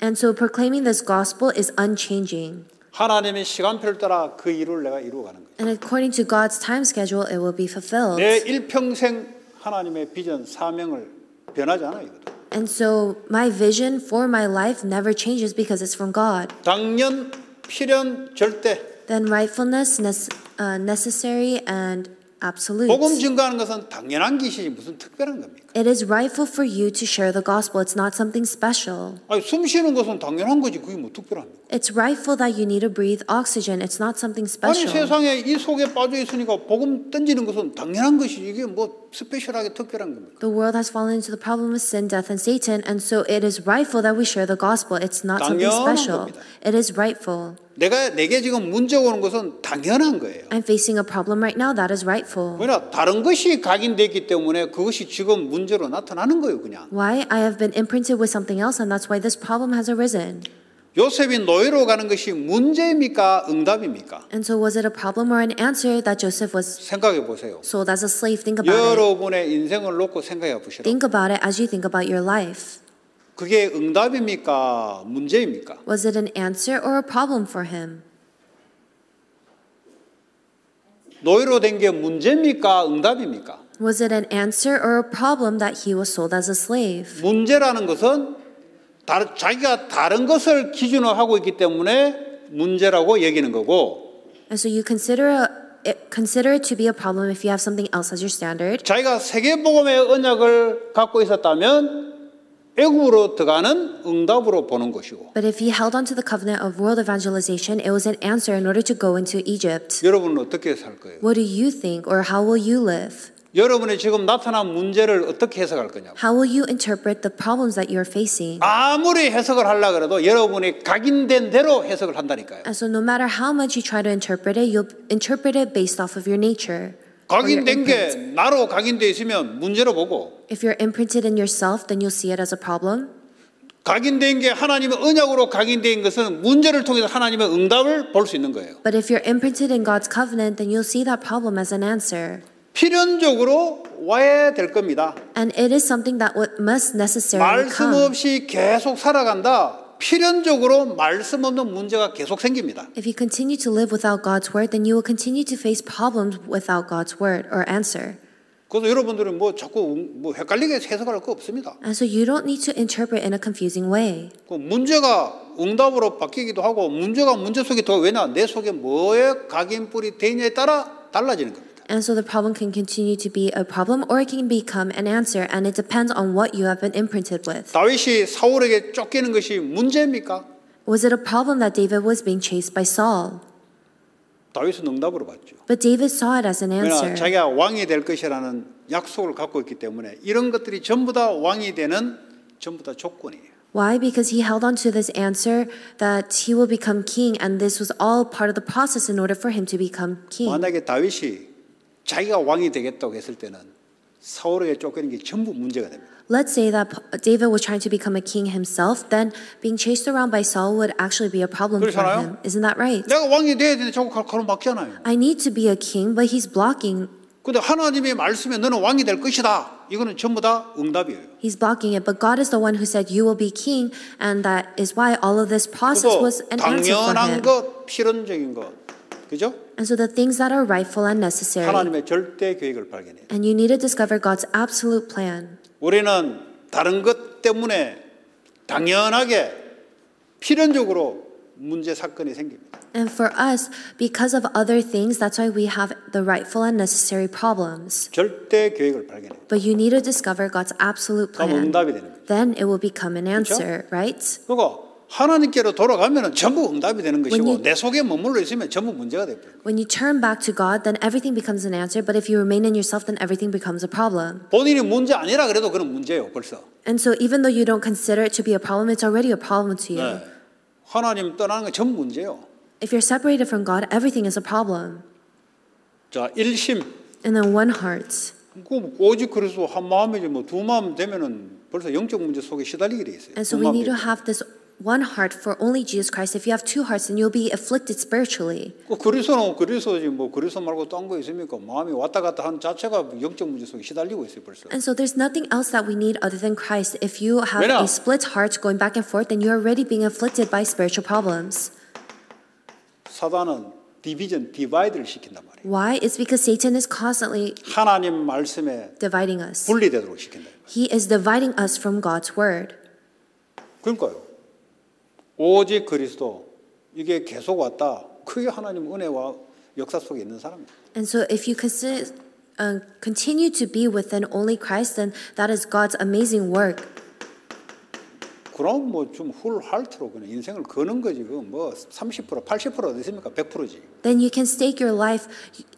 [SPEAKER 1] And so proclaiming this gospel is unchanging.
[SPEAKER 2] 하나님의 시간표를 따라 그 일을 내가 이루어가는 거예요.
[SPEAKER 1] And according to God's time schedule, it will be fulfilled.
[SPEAKER 2] 내 일평생 하나님의 비전, 사명을 변하지 않아요. 이것도.
[SPEAKER 1] And so my vision for my life never changes because it's from God.
[SPEAKER 2] 당연, 필연, 절대.
[SPEAKER 1] Then rightfulness, necessary, and absolute.
[SPEAKER 2] 복음 증거하는 것은 당연한 것이지 무슨 특별한 겁니까?
[SPEAKER 1] It is rightful for you to share the gospel. It's not something special.
[SPEAKER 2] 아니, 숨 쉬는 것은 당연한 거지 그게 뭐 특별합니까?
[SPEAKER 1] It's rightful that you need to breathe oxygen. It's not something
[SPEAKER 2] 아니
[SPEAKER 1] special.
[SPEAKER 2] 세상에 이 속에 빠져 있으니까 복음 던지는 것은 당연한 것이지 이게 뭐 스페셜하게 특별한 겁니까?
[SPEAKER 1] The world has fallen into the problem of sin, death, and Satan, and so it is rightful that we share the gospel. It's not something
[SPEAKER 2] 당연한
[SPEAKER 1] special.
[SPEAKER 2] 겁니다.
[SPEAKER 1] It is rightful.
[SPEAKER 2] 내게 지금 문제가 오는 것은 당연한 거예요.
[SPEAKER 1] I'm facing a problem right now. That is rightful.
[SPEAKER 2] 왜냐 다른 것이 각인되기 때문에 그것이 지금 문제로 나타나는 거예요 그냥.
[SPEAKER 1] Why? I have been imprinted with something else, and that's why this problem has arisen.
[SPEAKER 2] 요셉이 노예로 가는 것이 문제입니까? 응답입니까?
[SPEAKER 1] And so was it a problem or an answer that Joseph was
[SPEAKER 2] 생각해 보세요.
[SPEAKER 1] sold as a slave? Think about it.
[SPEAKER 2] 여러분의 인생을 놓고 생각해 보시라.
[SPEAKER 1] Think about it as you think about your life.
[SPEAKER 2] 그게 응답입니까? 문제입니까?
[SPEAKER 1] Was it an answer or a problem for him?
[SPEAKER 2] 노예로 된 게 문제입니까? 응답입니까?
[SPEAKER 1] Was it an answer or a problem that he was sold as a slave?
[SPEAKER 2] 문제라는 것은 자기가 다른 것을 기준으로 하고 있기 때문에 문제라고 여기는 거고,
[SPEAKER 1] And so you consider it to be a problem if you have something else as your standard.
[SPEAKER 2] 자기가 세계복음의 언약을 갖고 있었다면 애굽으로 들어가는 응답으로 보는 것이고,
[SPEAKER 1] But if he held on to the covenant of world evangelization, it was an answer in order to go into Egypt.
[SPEAKER 2] 여러분은 어떻게 살 거예요?
[SPEAKER 1] What do you think, or how will you live?
[SPEAKER 2] 여러분이 지금 나타난 문제를 어떻게 해석할 거냐고.
[SPEAKER 1] How will you interpret the problems that you're facing?
[SPEAKER 2] 아무리 해석을 하려고 해도 여러분이 각인된 대로 해석을 한다니까요.
[SPEAKER 1] And so no matter how much you try to interpret it, you'll interpret it based off of your nature. or your
[SPEAKER 2] 각인된 게
[SPEAKER 1] imprint.
[SPEAKER 2] 나로 각인돼 있으면 문제로 보고,
[SPEAKER 1] If you're imprinted in yourself, then you'll see it as a problem.
[SPEAKER 2] 각인된 게 하나님의 언약으로 각인된 것은 문제를 통해서 하나님의 응답을 볼 수 있는 거예요.
[SPEAKER 1] But if you're imprinted in God's covenant, then you'll see that problem as an answer.
[SPEAKER 2] 필연적으로 와야 될 겁니다.
[SPEAKER 1] And it is something that must necessarily
[SPEAKER 2] 말씀
[SPEAKER 1] come.
[SPEAKER 2] 없이 계속 살아간다. 필연적으로 말씀 없는 문제가 계속 생깁니다.
[SPEAKER 1] If you continue to live without God's word, then you will continue to face problems without God's word or answer.
[SPEAKER 2] 그래서 여러분들은 뭐 자꾸 뭐 헷갈리게 해석할 거 없습니다.
[SPEAKER 1] And so you don't need to interpret in a confusing way.
[SPEAKER 2] 그 문제가 응답으로 바뀌기도 하고, 문제가 문제 속에 더 왜냐 내 속에 뭐에 각인뿔이 되냐에 따라 달라지는 겁니다.
[SPEAKER 1] And so the problem can continue to be a problem or it can become an answer, and it depends on what you have been imprinted with.
[SPEAKER 2] 다윗이 사울에게 쫓기는 것이 문제입니까?
[SPEAKER 1] Was it a problem that David was being chased by Saul?
[SPEAKER 2] 다윗은 응답으로 봤죠.
[SPEAKER 1] But David saw it as an
[SPEAKER 2] 왜냐
[SPEAKER 1] answer.
[SPEAKER 2] 자기가 왕이 될 것이라는 약속을 갖고 있기 때문에 이런 것들이 전부 다 왕이 되는 전부 다 조건이에요.
[SPEAKER 1] Why? Because he held on to this answer that he will become king, and this was all part of the process in order for him to become king.
[SPEAKER 2] 만약에 다윗이 자기가 왕이 되겠다고 했을 때는 사울에게 쫓기는 게 전부 문제가 됩니다.
[SPEAKER 1] Let's say that David was trying to become a king himself, then being chased around by Saul would actually be a problem for
[SPEAKER 2] 그렇잖아요.
[SPEAKER 1] him. Isn't that right?
[SPEAKER 2] 내가 왕이 돼야 되는데 자꾸 가로막잖아요.
[SPEAKER 1] I need to be a king, but he's blocking.
[SPEAKER 2] 근데 하나님의 말씀에 너는 왕이 될 것이다. 이거는 전부 다 응답이에요.
[SPEAKER 1] He's blocking it, but God is the one who said you will be king, and that is why all of this process
[SPEAKER 2] 그거
[SPEAKER 1] was an answer for
[SPEAKER 2] 당연한
[SPEAKER 1] him.
[SPEAKER 2] 것, 필연적인 것, 그죠?
[SPEAKER 1] And so the things that are rightful and necessary,
[SPEAKER 2] 하나님의 절대 계획을 발견해요.
[SPEAKER 1] and you need to discover God's absolute plan.
[SPEAKER 2] 우리는 다른 것 때문에 당연하게 필연적으로 문제 사건이 생깁니다.
[SPEAKER 1] And for us, because of other things, that's why we have the rightful and necessary problems.
[SPEAKER 2] 절대 계획을 발견해요.
[SPEAKER 1] But you need to discover God's absolute
[SPEAKER 2] 그럼
[SPEAKER 1] plan.
[SPEAKER 2] 응답이 되는 거죠.
[SPEAKER 1] Then it will become an answer, right?
[SPEAKER 2] 그리고 하나님께로 돌아가면 전부 응답이 되는 것이고
[SPEAKER 1] you-
[SPEAKER 2] 내 속에 머물러 있으면 전부 문제가 돼버려요.
[SPEAKER 1] When you turn back to God, then everything becomes an answer. But if you remain in yourself, then everything becomes a problem.
[SPEAKER 2] 본인이 문제 아니라 그래도 그건 문제예요 벌써.
[SPEAKER 1] And so even though you don't consider it to be a problem, it's already a problem to you.
[SPEAKER 2] 네. 하나님 떠나는 건 전부 문제예요.
[SPEAKER 1] If you're separated from God, everything is a problem.
[SPEAKER 2] 자, 일심.
[SPEAKER 1] And then one heart.
[SPEAKER 2] 그 오직 그리스도 한 마음이지 뭐 두 마음 되면은 벌써 영적 문제 속에 시달리게 돼 있어요.
[SPEAKER 1] And so
[SPEAKER 2] 두
[SPEAKER 1] we
[SPEAKER 2] 마음
[SPEAKER 1] need to
[SPEAKER 2] 되고.
[SPEAKER 1] have this one heart for only Jesus Christ. If you have two hearts, then you'll be afflicted spiritually.
[SPEAKER 2] 그 그리스도는 그리스도지 뭐 그리스도 말고 딴 거 있습니까? 마음이 왔다 갔다 하는 자체가 영적 문제 속에 시달리고 있어요 벌써.
[SPEAKER 1] And so there's nothing else that we need other than Christ. If you have
[SPEAKER 2] 왜냐?
[SPEAKER 1] a split heart going back and forth, then you're already being afflicted by spiritual problems.
[SPEAKER 2] 사단은 디바이드를 시킨단 말이에요.
[SPEAKER 1] Why? It's because Satan is constantly
[SPEAKER 2] 하나님 말씀에
[SPEAKER 1] dividing us.
[SPEAKER 2] 분리되도록 시킨다.
[SPEAKER 1] He is dividing us from God's word.
[SPEAKER 2] 그러니까요. 오직 그리스도 이게 계속 왔다. 그게 하나님 은혜와 역사 속에 있는 사람이에요.
[SPEAKER 1] And so if you continue to be within only Christ, then that is God's amazing work.
[SPEAKER 2] 그럼 뭐 좀 훌할트로 그냥 인생을 거는 거지. 뭐 30%, 80% 어딨습니까? 100%지.
[SPEAKER 1] Then you can stake your life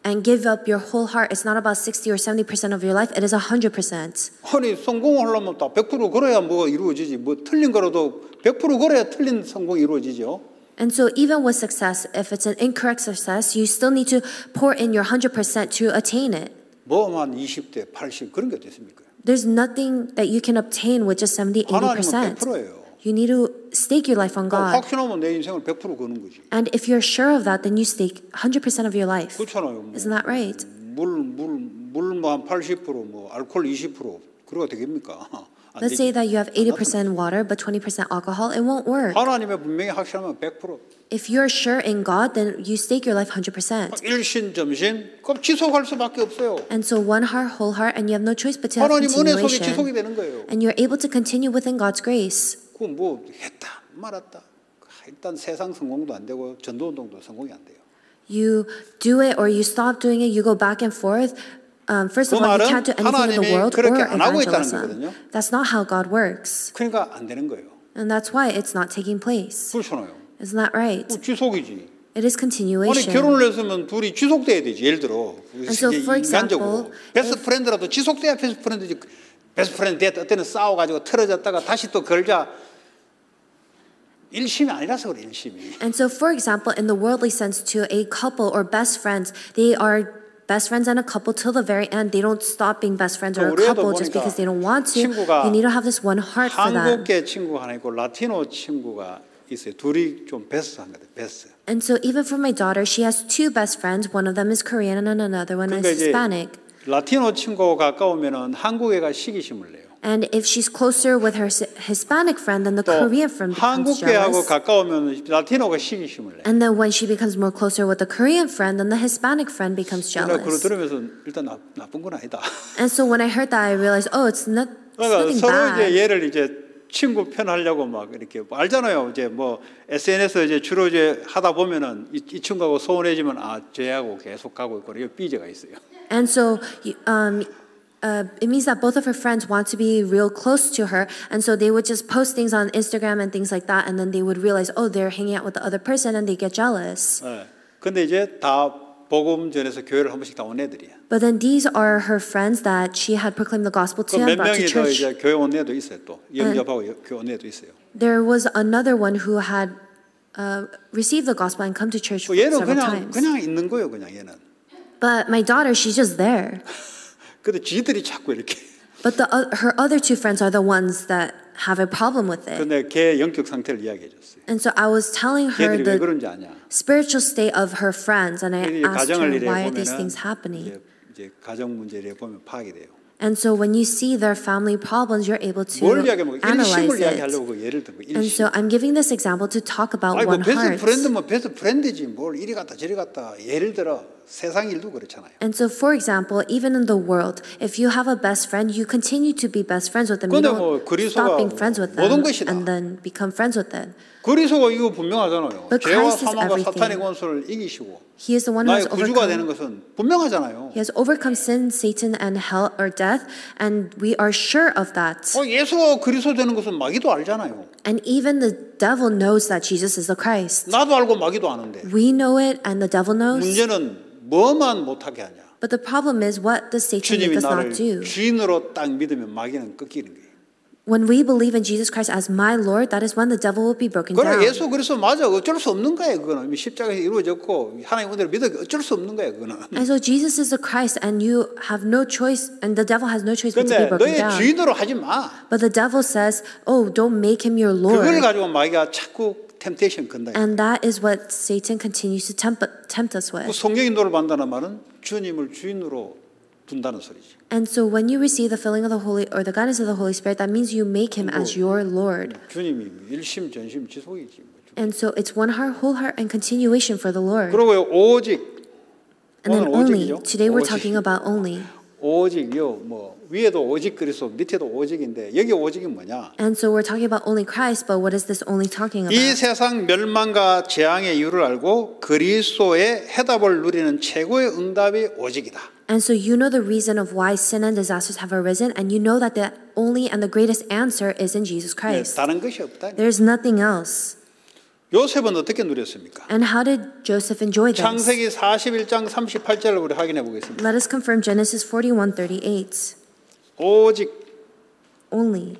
[SPEAKER 1] and give up your whole heart. It's not about 60 or 70% of your life. It is 100%.
[SPEAKER 2] 아니 성공하려면 다 100% 걸어야 뭐 이루어지지. 뭐 틀린 거라도 100% 걸어야 틀린 성공이 이루어지죠.
[SPEAKER 1] And so even with success, if it's an incorrect success, you still need to pour in your 100% to attain it.
[SPEAKER 2] 뭐만 20대, 80 그런 게 어딨습니까?
[SPEAKER 1] There's nothing that you can obtain with just 70,
[SPEAKER 2] 하나님은
[SPEAKER 1] 80%.
[SPEAKER 2] 100%예요.
[SPEAKER 1] You need to stake your life on God.
[SPEAKER 2] 확신하면 내 인생을 100% 거는 거지.
[SPEAKER 1] And if you're sure of that, then you stake 100% of your life.
[SPEAKER 2] 그렇잖아요. 뭐
[SPEAKER 1] Isn't that right?
[SPEAKER 2] 물뭐 한 80%, 뭐 알코올 20% 그러가 되겠습니까? 안
[SPEAKER 1] Let's say
[SPEAKER 2] 되지.
[SPEAKER 1] that you have 80% water but 20% alcohol. It won't work.
[SPEAKER 2] 하나님의 분명히 확실하면 100%.
[SPEAKER 1] If you're sure in God, then you stake your life 100%.
[SPEAKER 2] 일신점신 그럼 지속할 수밖에 없어요.
[SPEAKER 1] And so one heart, whole heart, and you have no choice but to have
[SPEAKER 2] 하나님 은혜 속에 지속이
[SPEAKER 1] continuation.
[SPEAKER 2] 되는 거예요.
[SPEAKER 1] And you're able to continue within God's grace.
[SPEAKER 2] 그 뭐 했다 말았다. 일단 세상 성공도 안 되고 전도운동도 성공이 안 돼요.
[SPEAKER 1] You do it or you stop doing it, you go back and forth. First of
[SPEAKER 2] 그
[SPEAKER 1] all, you
[SPEAKER 2] 말은
[SPEAKER 1] can't do anything in the
[SPEAKER 2] 하나님이
[SPEAKER 1] world or
[SPEAKER 2] 그렇게 안 하고 있다는
[SPEAKER 1] evangelism.
[SPEAKER 2] 거거든요.
[SPEAKER 1] That's not how God works.
[SPEAKER 2] 그러니까 안 되는 거예요.
[SPEAKER 1] And that's why it's not taking place.
[SPEAKER 2] 그렇잖아요.
[SPEAKER 1] Isn't that right?
[SPEAKER 2] 지속이지.
[SPEAKER 1] It is
[SPEAKER 2] 아니
[SPEAKER 1] continuation.
[SPEAKER 2] 결혼을 했으면 둘이 지속돼야 되지. 예를 들어
[SPEAKER 1] so, for
[SPEAKER 2] 인간적으로
[SPEAKER 1] example,
[SPEAKER 2] 베스트 프렌드라도 지속돼야 베스트 프렌드지. 베스트 프렌드 됐다 때는 싸워가지고 틀어졌다가 다시 또 걸자. 일심이 아니라서 그래 일심이.
[SPEAKER 1] And so, for example, in the worldly sense, to a couple or best friends, they are best friends and a couple till the very end. They don't stop being best friends or a couple just because they don't want to. You need to have this one heart for them.
[SPEAKER 2] 한국계 친구가 하나 있고 라티노 친구가 있어요. 둘이 좀 베스트한 거예요. 베스트.
[SPEAKER 1] And so, even for my daughter, she has two best friends. One of them is Korean and another one is
[SPEAKER 2] 그러니까 이제
[SPEAKER 1] Hispanic.
[SPEAKER 2] 라티노 친구가 가까우면은 한국애가 시기심을 내요.
[SPEAKER 1] And if she's closer with her Hispanic friend, then the
[SPEAKER 2] 또
[SPEAKER 1] Korean friend becomes
[SPEAKER 2] 한국애하고
[SPEAKER 1] jealous.
[SPEAKER 2] 가까우면 라티노가 시기심을 내요.
[SPEAKER 1] And then when she becomes more closer with the Korean friend, then the Hispanic friend becomes
[SPEAKER 2] 그러니까 그걸
[SPEAKER 1] jealous.
[SPEAKER 2] 들으면서 일단 나쁜 건 아니다.
[SPEAKER 1] And so when I heard that, I realized, oh, it's
[SPEAKER 2] 그러니까
[SPEAKER 1] nothing
[SPEAKER 2] 서로 이제
[SPEAKER 1] bad.
[SPEAKER 2] 얘를 이제 친구 편하려고 막 이렇게 뭐 알잖아요. 이제 뭐 SNS 이제 주로 이제 하다 보면은 이 친구하고 소원해지면 아 쟤하고 계속 가고 있고 이게 삐져가 있어요.
[SPEAKER 1] And so it means that both of her friends want to be real close to her. And so they would just post things on Instagram and things like that. And then they would realize, oh, they're hanging out with the other person and they get jealous.
[SPEAKER 2] 네. 근데 이제 다 복음 전에서 교회를 한 번씩 다 온 애들이야.
[SPEAKER 1] But then these are her friends that she had proclaimed the gospel to
[SPEAKER 2] 몇
[SPEAKER 1] and brought to
[SPEAKER 2] 명이 더
[SPEAKER 1] church.
[SPEAKER 2] 이제 교회 온 애도 있어요. 또 영접하고 교회 온 애도 있어요.
[SPEAKER 1] There was another one who had received the gospel and come to church
[SPEAKER 2] 얘는
[SPEAKER 1] several times.
[SPEAKER 2] 그냥 있는 거예요. 그냥 얘는.
[SPEAKER 1] But my daughter, she's just there.
[SPEAKER 2] 근데 지들이 자꾸 이렇게.
[SPEAKER 1] But her other two friends are the ones that have a problem with it.
[SPEAKER 2] 근데 걔 영적 상태를 이야기해 줬어요.
[SPEAKER 1] And so I was telling her
[SPEAKER 2] 걔들이 왜
[SPEAKER 1] the
[SPEAKER 2] 그런지 아냐?
[SPEAKER 1] spiritual state of her friends, and I asked her,
[SPEAKER 2] 가정을 이래
[SPEAKER 1] why are these
[SPEAKER 2] 보면은
[SPEAKER 1] things happening?
[SPEAKER 2] 이제 가정 문제를 보면 파악이 돼요.
[SPEAKER 1] And so when you see their family problems, you're able to
[SPEAKER 2] 뭘 이야기하면
[SPEAKER 1] analyze
[SPEAKER 2] 일심을
[SPEAKER 1] it.
[SPEAKER 2] 이야기하려고 그 예를 들고
[SPEAKER 1] And
[SPEAKER 2] 일심.
[SPEAKER 1] so I'm giving this example to talk about
[SPEAKER 2] 아이고
[SPEAKER 1] one
[SPEAKER 2] 베스트
[SPEAKER 1] heart.
[SPEAKER 2] 프렌드면 베스트 프렌드지 뭘 이리 갔다 저리 갔다 예를 들어 세상 일도 그렇잖아요.
[SPEAKER 1] And so, for example, even in the world, if you have a best friend, you continue to be best friends with them. You
[SPEAKER 2] 근데 뭐
[SPEAKER 1] don't
[SPEAKER 2] 그리스도가
[SPEAKER 1] stop being friends with
[SPEAKER 2] 모든
[SPEAKER 1] them
[SPEAKER 2] 것이다.
[SPEAKER 1] and then become friends with them.
[SPEAKER 2] 그리스도가 이거 분명하잖아요.
[SPEAKER 1] But
[SPEAKER 2] 죄와
[SPEAKER 1] Christ is
[SPEAKER 2] 사망과
[SPEAKER 1] everything.
[SPEAKER 2] 사탄의 권세를 이기시고
[SPEAKER 1] He is the one who
[SPEAKER 2] 나의
[SPEAKER 1] has
[SPEAKER 2] 구주가 되는
[SPEAKER 1] overcome.
[SPEAKER 2] 것은 분명하잖아요.
[SPEAKER 1] He has overcome sin, Satan, and hell or death, and we are sure of that.
[SPEAKER 2] 예수가 그리스도 되는 것은 마귀도 알잖아요.
[SPEAKER 1] And even the devil knows that Jesus is the Christ.
[SPEAKER 2] 나도 알고 마귀도 아는데
[SPEAKER 1] We know it, and the devil knows.
[SPEAKER 2] 문제는 뭐만 못하게 하냐.
[SPEAKER 1] But the problem is, what does Satan make
[SPEAKER 2] 주님이
[SPEAKER 1] us
[SPEAKER 2] 나를
[SPEAKER 1] not do?
[SPEAKER 2] 주인으로 딱 믿으면 마귀는 꺾이는 거예요.
[SPEAKER 1] When we believe in Jesus Christ as my Lord, that is when the devil will be broken
[SPEAKER 2] 그래
[SPEAKER 1] down.
[SPEAKER 2] 예수 그리스도 맞아 어쩔 수 없는 거예요. 그거는 십자가에서 이루어졌고 하나님 은혜를 믿어 어쩔 수 없는 거예요. 그거는.
[SPEAKER 1] And so Jesus is the Christ, and you have no choice, and the devil has no choice but to
[SPEAKER 2] 근데
[SPEAKER 1] be broken
[SPEAKER 2] 너의
[SPEAKER 1] down.
[SPEAKER 2] 주인으로 하지 마.
[SPEAKER 1] But the devil says, "Oh, don't make him your
[SPEAKER 2] 그걸
[SPEAKER 1] Lord."
[SPEAKER 2] 가지고 마귀가 자꾸 템테이션 건다.
[SPEAKER 1] And that is what Satan continues to tempt us
[SPEAKER 2] 그
[SPEAKER 1] with.
[SPEAKER 2] 성경이 노를 받는다는 말은 주님을 주인으로 둔다는 소리지.
[SPEAKER 1] And so when you receive the filling of the Holy or the guidance of the Holy Spirit, that means you make him as your Lord.
[SPEAKER 2] 주님이 일심 전심 지속이지.
[SPEAKER 1] And so it's one heart, whole heart, and continuation for the Lord.
[SPEAKER 2] 그리고 오직
[SPEAKER 1] And then
[SPEAKER 2] 오늘
[SPEAKER 1] only.
[SPEAKER 2] 오직이죠?
[SPEAKER 1] Today we're
[SPEAKER 2] 오직.
[SPEAKER 1] talking about only.
[SPEAKER 2] 오직이요. 뭐 위에도 오직 그리스도 밑에도 오직인데 여기 오직이 뭐냐?
[SPEAKER 1] And so we're talking about only Christ, but what is this only talking
[SPEAKER 2] 이
[SPEAKER 1] about?
[SPEAKER 2] 세상 멸망과 재앙의 이유를 알고 그리스도의 해답을 누리는 최고의 응답이 오직이다.
[SPEAKER 1] And so you know the reason of why sin and disasters have arisen, and you know that the only and the greatest answer is in Jesus Christ.
[SPEAKER 2] 다른 것이 없다.
[SPEAKER 1] There's nothing else.
[SPEAKER 2] 요셉은 어떻게 누렸습니까?
[SPEAKER 1] And how did Joseph enjoy this?
[SPEAKER 2] 창세기 41장 38절을 우리 확인해 보겠습니다.
[SPEAKER 1] Let us confirm Genesis 41:38.
[SPEAKER 2] 오직
[SPEAKER 1] Only.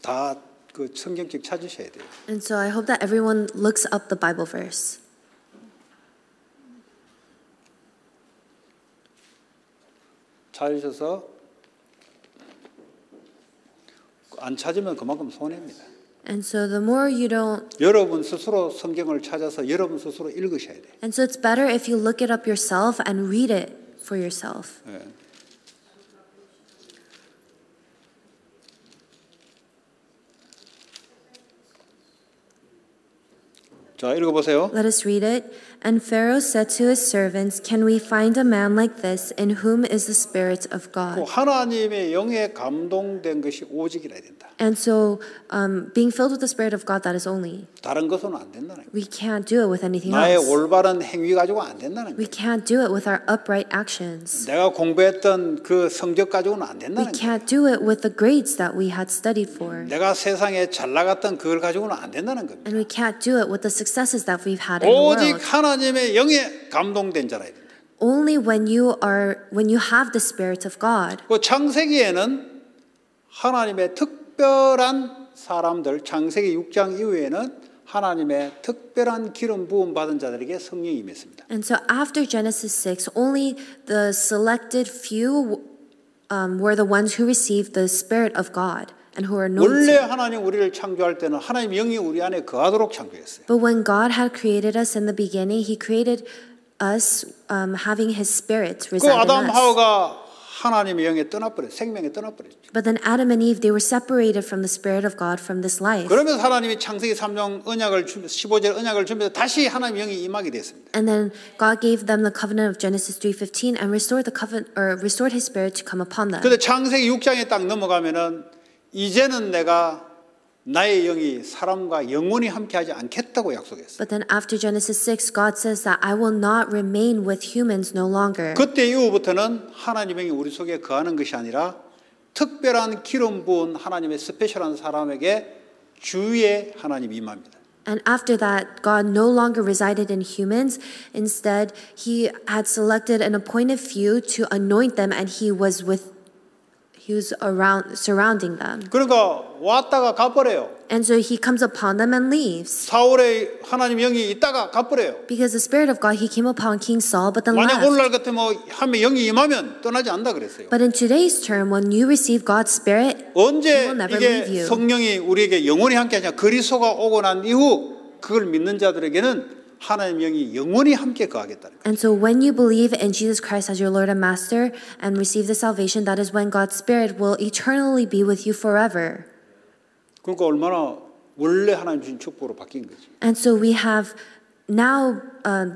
[SPEAKER 2] 다 그 성경책 찾으셔야 돼요.
[SPEAKER 1] And so I hope that everyone looks up the Bible verse.
[SPEAKER 2] 찾으셔서 안 찾으면 그만큼 손해입니다.
[SPEAKER 1] And so the more you don't,
[SPEAKER 2] 여러분 스스로 성경을 찾아서 여러분 스스로 읽으셔야 돼요.
[SPEAKER 1] and so it's better if you look it up yourself and read it for yourself.
[SPEAKER 2] 예. 자, 읽어보세요.
[SPEAKER 1] Let us read it. And Pharaoh said to his servants, Can we find a man like this in whom is the Spirit of God?
[SPEAKER 2] 하나님의 영에 감동된 것이 오직이라 된다.
[SPEAKER 1] And so being filled with the Spirit of God, that is only.
[SPEAKER 2] 다른 것은 안 된다는 거예요.
[SPEAKER 1] We can't do it with anything
[SPEAKER 2] 나의
[SPEAKER 1] else.
[SPEAKER 2] 올바른 행위 가지고 안 된다는
[SPEAKER 1] We
[SPEAKER 2] 거예요.
[SPEAKER 1] can't do it with our upright actions.
[SPEAKER 2] 내가 공부했던 그 성적 가지고는 안
[SPEAKER 1] We
[SPEAKER 2] 된다는 거예요.
[SPEAKER 1] can't do it with the grades that we had studied for.
[SPEAKER 2] 내가 세상에 잘 나갔던 그걸 가지고는 안 된다는 겁니다.
[SPEAKER 1] And we can't do it with the successes that we've had in the
[SPEAKER 2] 오직
[SPEAKER 1] world.
[SPEAKER 2] 하나님의 영에 감동된 자라 된다.
[SPEAKER 1] Only when you have the Spirit of God.
[SPEAKER 2] 그 창세기에는 하나님의 특별한 사람들, 창세기 6장 이후에는 하나님의 특별한 기름 부음 받은 자들에게 성령이 임했습니다.
[SPEAKER 1] And so after Genesis 6, only the selected few were the ones who received the Spirit of God and who were
[SPEAKER 2] 원래
[SPEAKER 1] anointed.
[SPEAKER 2] 하나님 우리를 창조할 때는 하나님 영이 우리 안에 거하도록 창조했어요.
[SPEAKER 1] But when God had created us in the beginning, He created us having His Spirit
[SPEAKER 2] 그
[SPEAKER 1] reside in
[SPEAKER 2] 아담
[SPEAKER 1] us.
[SPEAKER 2] 하와가 하나님의 영에 떠나버렸어요. 생명에 떠나버렸죠.
[SPEAKER 1] But then Adam and Eve, they were separated from the Spirit of God from this life.
[SPEAKER 2] 그러면서 하나님이 창세기 3장 언약을 15절 언약을 주면서 다시 하나님 영이 임하게 됐습니다.
[SPEAKER 1] And then God gave them the covenant of Genesis 3:15 and restored the covenant or restored His Spirit to come upon them.
[SPEAKER 2] 그런데 창세기 6장에 딱 넘어가면은 이제는 내가 나의 영이 사람과 영원히 함께하지 않겠다고 약속했어요.
[SPEAKER 1] But then after Genesis 6, God says that I will not remain with humans no longer.
[SPEAKER 2] 그때 이후부터는 하나님의 영이 우리 속에 거하는 것이 아니라 특별한 기름 부은 하나님의 스페셜한 사람에게 주위에 하나님이 임합니다.
[SPEAKER 1] And after that, God no longer resided in humans. Instead, He had selected an appointed few to anoint them, and He was around, surrounding them.
[SPEAKER 2] 그러니까 왔다가 가버려요.
[SPEAKER 1] And so He comes upon them and leaves.
[SPEAKER 2] 사울의 하나님 영이 있다가 가버려요.
[SPEAKER 1] Because the Spirit of God, He came upon King Saul, but then
[SPEAKER 2] 만약
[SPEAKER 1] left.
[SPEAKER 2] 오늘날 같으면 한명 영이 임하면 떠나지 않는다 그랬어요.
[SPEAKER 1] But in today's term, when you receive God's Spirit, He
[SPEAKER 2] 언제
[SPEAKER 1] will never leave
[SPEAKER 2] 이게
[SPEAKER 1] you.
[SPEAKER 2] 성령이 우리에게 영원히 함께하냐 그리스도가 오고 난 이후 그걸 믿는 자들에게는 하나님 영이 영원히 함께 거하겠다는 거예요.
[SPEAKER 1] And so when you believe in Jesus Christ as your Lord and Master and receive the salvation, that is when God's Spirit will eternally be with you forever.
[SPEAKER 2] 그러니까 얼마나 원래 하나님 주신 축복으로 바뀐 거지.
[SPEAKER 1] And so we have now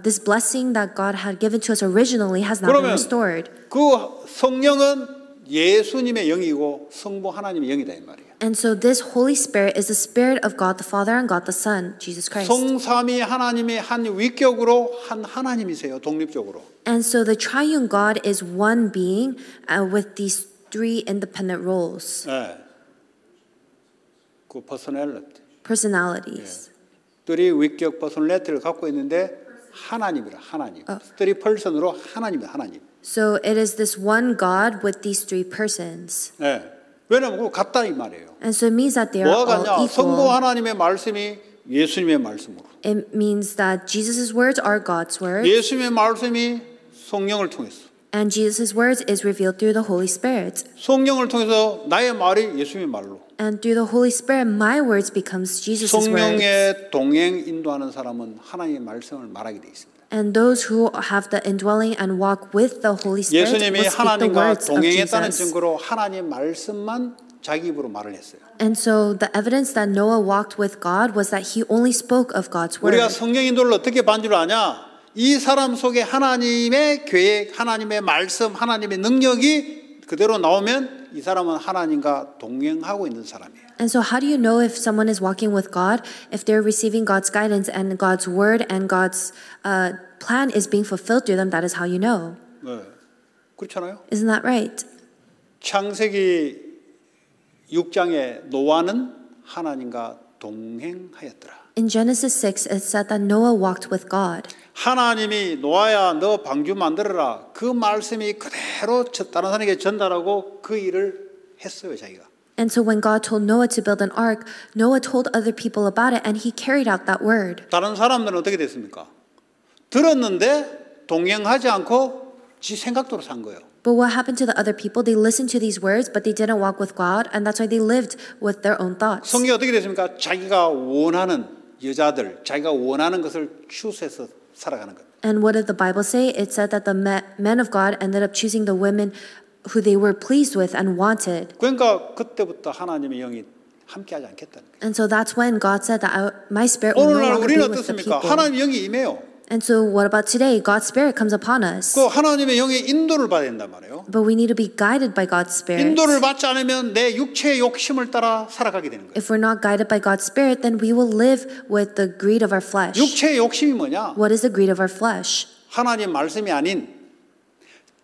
[SPEAKER 1] this blessing that God had given to us originally has now been
[SPEAKER 2] 그러면
[SPEAKER 1] restored.
[SPEAKER 2] 그 성령은 예수님의 영이고 성부 하나님의 영이다 이 말이에요.
[SPEAKER 1] And so this Holy Spirit is the Spirit of God the Father and God the Son, Jesus Christ.
[SPEAKER 2] 성삼위 하나님의 한 위격으로 한 하나님이세요. 독립적으로.
[SPEAKER 1] And so the triune God is one being with these three independent roles,
[SPEAKER 2] 네. 그 퍼스널리티.
[SPEAKER 1] personalities.
[SPEAKER 2] 들이 위격 퍼스널리티를 갖고 있는데 하나님이라 하나님. 들이 펄선으로 하나님이다 하나님.
[SPEAKER 1] So it is this one God with these three persons.
[SPEAKER 2] 네. 왜냐하면 그거 같다 이 말이에요.
[SPEAKER 1] And so it means that they are
[SPEAKER 2] 뭐가
[SPEAKER 1] all
[SPEAKER 2] 같냐? 성부
[SPEAKER 1] equal.
[SPEAKER 2] 하나님의 말씀이 예수님의 말씀으로.
[SPEAKER 1] It means that Jesus' words are God's words,
[SPEAKER 2] 예수님의 말씀이 성령을 통해서.
[SPEAKER 1] and Jesus' words is revealed through the Holy Spirit.
[SPEAKER 2] 성령을 통해서 나의 말이 예수님의 말로.
[SPEAKER 1] And through the Holy Spirit, my words becomes Jesus' words.
[SPEAKER 2] 성령의 동행 인도하는 사람은 하나님의 말씀을 말하게 돼 있습니다.
[SPEAKER 1] And those who have the indwelling and walk with the Holy Spirit
[SPEAKER 2] 예수님이
[SPEAKER 1] will speak the
[SPEAKER 2] 하나님과
[SPEAKER 1] words of
[SPEAKER 2] 동행했다는
[SPEAKER 1] Jesus.
[SPEAKER 2] 증거로 하나님의 말씀만 자기 입으로 말을 했어요.
[SPEAKER 1] And so the evidence that Noah walked with God was that he only spoke of God's word.
[SPEAKER 2] 우리가 성령 인도를 어떻게 반 줄 아냐? 이 사람 속에 하나님의 계획, 하나님의 말씀, 하나님의 능력이 그대로 나오면 이 사람은 하나님과 동행하고 있는 사람이에요.
[SPEAKER 1] And so how do you know if someone is walking with God? If they're receiving God's guidance and God's word and God's plan is being fulfilled through them, that is how you know.
[SPEAKER 2] 네. 그렇잖아요.
[SPEAKER 1] Isn't that right?
[SPEAKER 2] 창세기 6장에 노아는 하나님과 동행하였더라.
[SPEAKER 1] In Genesis 6, it said that Noah walked with God.
[SPEAKER 2] 하나님이 노아야 너 방주 만들어라. 그 말씀이 그대로 다른 사람에게 전달하고 그 일을 했어요 자기가.
[SPEAKER 1] And so when God told Noah to build an ark, Noah told other people about it and he carried out that word.
[SPEAKER 2] 다른 사람들은 어떻게 됐습니까? 들었는데 동행하지 않고 지 생각대로 산 거예요.
[SPEAKER 1] But what happened to the other people? They listened to these words, but they didn't walk with God, and that's why they lived with their own thoughts.
[SPEAKER 2] 성경이 어떻게 됐습니까? 자기가 원하는 여자들, 자기가 원하는 것을 추수해서 살아가는 것.
[SPEAKER 1] And what did the Bible say? It said that the men of God ended up choosing the women who they were pleased with and wanted.
[SPEAKER 2] 그러니까 그때부터 하나님의 영이 함께하지 않겠다는 거예요.
[SPEAKER 1] And so that's when God said that my spirit will no
[SPEAKER 2] 오늘날
[SPEAKER 1] longer be
[SPEAKER 2] 우리는
[SPEAKER 1] with the
[SPEAKER 2] 어떻습니까?
[SPEAKER 1] people.
[SPEAKER 2] 하나님 영이 임해요.
[SPEAKER 1] And so what about today? God's spirit comes upon us.
[SPEAKER 2] 그 하나님의 영의 인도를 받아야 된단 말이에요.
[SPEAKER 1] But we need to be guided by God's spirit.
[SPEAKER 2] 인도를 받지 않으면 내 육체의 욕심을 따라 살아가게 되는 거예요.
[SPEAKER 1] If we're not guided by God's spirit, then we will live with the greed of our flesh.
[SPEAKER 2] 육체의 욕심이 뭐냐?
[SPEAKER 1] What is the greed of our flesh?
[SPEAKER 2] 하나님 말씀이 아닌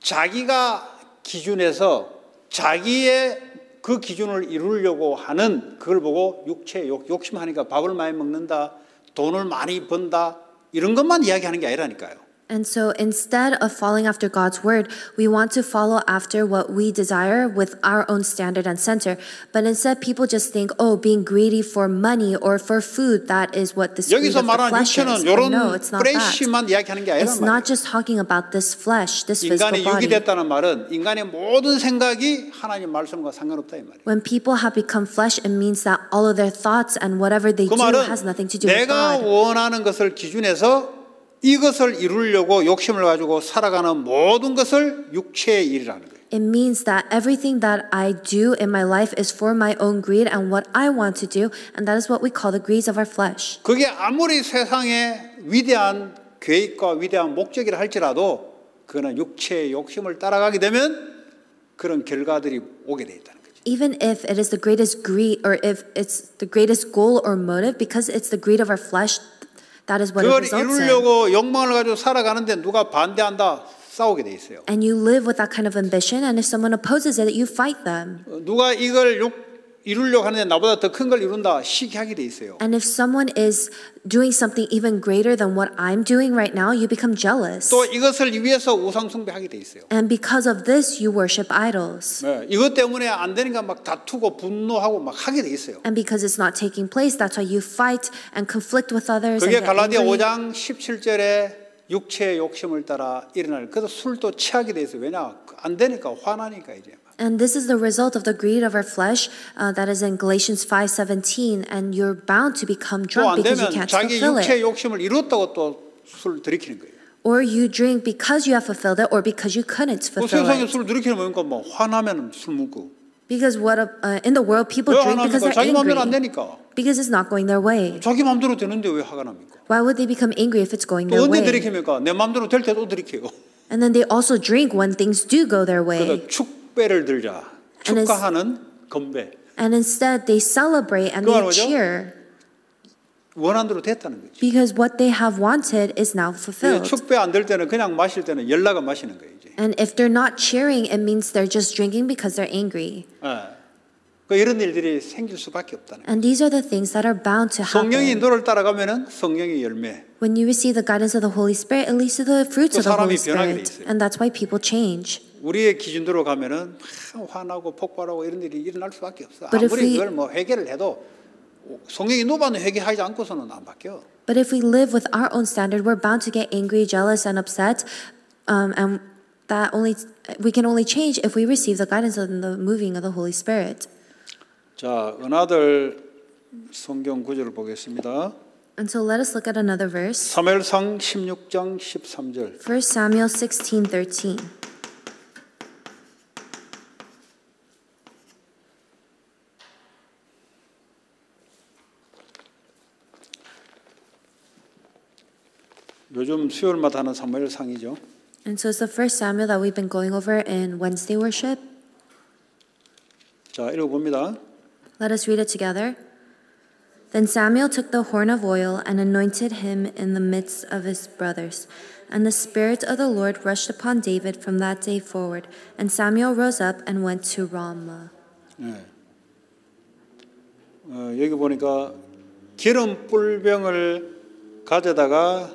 [SPEAKER 2] 자기가 기준에서 자기의 그 기준을 이루려고 하는 그걸 보고 육체의 욕심하니까 밥을 많이 먹는다, 돈을 많이 번다 이런 것만 이야기하는 게 아니라니까요.
[SPEAKER 1] And so instead of following after God's word, we want to follow after what we desire with our own standard and center. But instead people just think, oh, being greedy for money or for food, that is what this greed
[SPEAKER 2] 여기서
[SPEAKER 1] of the
[SPEAKER 2] 말하는
[SPEAKER 1] flesh is.
[SPEAKER 2] 육체는 이런
[SPEAKER 1] No, it's not that.
[SPEAKER 2] 플래시만 이야기하는 게 아니란
[SPEAKER 1] It's not
[SPEAKER 2] 말이에요.
[SPEAKER 1] just talking about this flesh, this physical
[SPEAKER 2] 인간이 육이
[SPEAKER 1] body.
[SPEAKER 2] 됐다는 말은 인간의 모든 생각이 하나님 말씀과 상관없다 이 말이에요.
[SPEAKER 1] When people have become flesh, it means that all of their thoughts and whatever they
[SPEAKER 2] 그
[SPEAKER 1] do
[SPEAKER 2] 말은
[SPEAKER 1] has nothing to do with
[SPEAKER 2] 내가
[SPEAKER 1] God.
[SPEAKER 2] 원하는 것을 기준해서 이것을 이루려고 욕심을 가지고 살아가는 모든 것을 육체의 일이라는 거예요.
[SPEAKER 1] It means that everything that I do in my life is for my own greed and what I want to do, and that is what we call the greeds of our flesh.
[SPEAKER 2] 그게 아무리 세상에 위대한 계획과 위대한 목적이라 할지라도 그거는 육체의 욕심을 따라가게 되면 그런 결과들이 오게 돼 있다는 거죠.
[SPEAKER 1] Even if it is the greatest greed or if it's the greatest goal or motive, because it's the greed of our flesh, that is what it
[SPEAKER 2] 그걸
[SPEAKER 1] results in.
[SPEAKER 2] 이루려고 욕망을 가지고 살아가는데 누가 반대한다 싸우게 돼 있어요.
[SPEAKER 1] And you live with that kind of ambition, and if someone opposes it, you fight them.
[SPEAKER 2] 누가 이걸 이루려고 하는데 나보다 더 큰 걸 이룬다 시기하게 돼 있어요.
[SPEAKER 1] And if someone is doing something even greater than what I'm doing right now, you become jealous.
[SPEAKER 2] 또 이것을 위해서 우상 숭배하게 돼 있어요.
[SPEAKER 1] And because of this, you worship idols.
[SPEAKER 2] 네, 이것 때문에 안 되니까 막 다투고 분노하고 막 하게 돼 있어요.
[SPEAKER 1] And because it's not taking place, that's why you fight and conflict with others.
[SPEAKER 2] 그게
[SPEAKER 1] And get
[SPEAKER 2] 갈라디아
[SPEAKER 1] angry.
[SPEAKER 2] 5장 17절에 육체의 욕심을 따라 일어날. 그래서 술도 취하게 돼 있어요. 왜냐? 안 되니까 화나니까 이제.
[SPEAKER 1] And this is the result of the greed of our flesh that is in Galatians 5:17. And you're bound to become
[SPEAKER 2] 또 안
[SPEAKER 1] drunk because you
[SPEAKER 2] 되면
[SPEAKER 1] can't
[SPEAKER 2] 자기
[SPEAKER 1] fulfill
[SPEAKER 2] 육체의
[SPEAKER 1] it.
[SPEAKER 2] 욕심을 이뤘다고 또 술 들이키는 거예요.
[SPEAKER 1] Or you drink because you have fulfilled it, or because you couldn't
[SPEAKER 2] 뭐
[SPEAKER 1] fulfill
[SPEAKER 2] 세상에
[SPEAKER 1] it.
[SPEAKER 2] 술 들이키는 거니까 뭐 화나면 술 먹고.
[SPEAKER 1] Because in the world, people
[SPEAKER 2] 왜
[SPEAKER 1] drink because
[SPEAKER 2] 화납니까?
[SPEAKER 1] they're
[SPEAKER 2] 자기 마음대로 안
[SPEAKER 1] angry.
[SPEAKER 2] 되니까.
[SPEAKER 1] Because it's not going their way.
[SPEAKER 2] 자기 마음대로 되는데 왜 화가 납니까?
[SPEAKER 1] Why would they become angry if it's going
[SPEAKER 2] 또
[SPEAKER 1] their
[SPEAKER 2] 언제
[SPEAKER 1] way?
[SPEAKER 2] 들이킵니까? 내 마음대로 될 때도 들이켜요.
[SPEAKER 1] And then they also drink when things do go their way.
[SPEAKER 2] 그래서 축배를 들자.
[SPEAKER 1] And it's-
[SPEAKER 2] 축가하는 건배.
[SPEAKER 1] And instead, they celebrate and
[SPEAKER 2] 그거
[SPEAKER 1] they
[SPEAKER 2] 알죠?
[SPEAKER 1] cheer
[SPEAKER 2] 원한 대로 됐다는 거죠.
[SPEAKER 1] because what they have wanted is now fulfilled.
[SPEAKER 2] 축배 안 될 때는 그냥 마실 때는 열나가 마시는 거예요. 이제.
[SPEAKER 1] And if they're not cheering, it means they're just drinking because they're angry.
[SPEAKER 2] 그 이런 일들이 생길 수밖에 없다는 거예요.
[SPEAKER 1] And these are the things that are bound to
[SPEAKER 2] 성령의
[SPEAKER 1] happen.
[SPEAKER 2] 인도를 따라가면은 성령의 열매.
[SPEAKER 1] When you receive the guidance of the Holy Spirit, it leads to the fruits
[SPEAKER 2] 또
[SPEAKER 1] of the Holy
[SPEAKER 2] 사람이 변하게 돼
[SPEAKER 1] Spirit.
[SPEAKER 2] 있어요.
[SPEAKER 1] And that's why people change.
[SPEAKER 2] 우리의 기준대로 가면은 화나고 폭발하고 이런 일이 일어날 수밖에 없어.
[SPEAKER 1] But if
[SPEAKER 2] 아무리
[SPEAKER 1] we-
[SPEAKER 2] 그걸 뭐 회개를 해도 성령이 인도받는 회개하지 않고서는 안 바뀌어.
[SPEAKER 1] But if we live with our own standard, we're bound to get angry, jealous, and upset. And that we can only change if we receive the guidance and the moving of the Holy Spirit.
[SPEAKER 2] 자, 은하들 성경 구절을 보겠습니다.
[SPEAKER 1] And so let us look at another verse.
[SPEAKER 2] 사무엘상 16장 13절.
[SPEAKER 1] 1 Samuel 16:13.
[SPEAKER 2] 요즘 수요일마다 하는 사무엘상이죠.
[SPEAKER 1] And so it's the first Samuel that we've been going over in Wednesday worship.
[SPEAKER 2] 자, 읽어봅니다.
[SPEAKER 1] Let us read it together. Then Samuel took the horn of oil and anointed him in the midst of his brothers. And the Spirit of the Lord rushed upon David from that day forward. And Samuel rose up and went to Ramah.
[SPEAKER 2] 네. 여기 보니까 기름 뿔병을 가져다가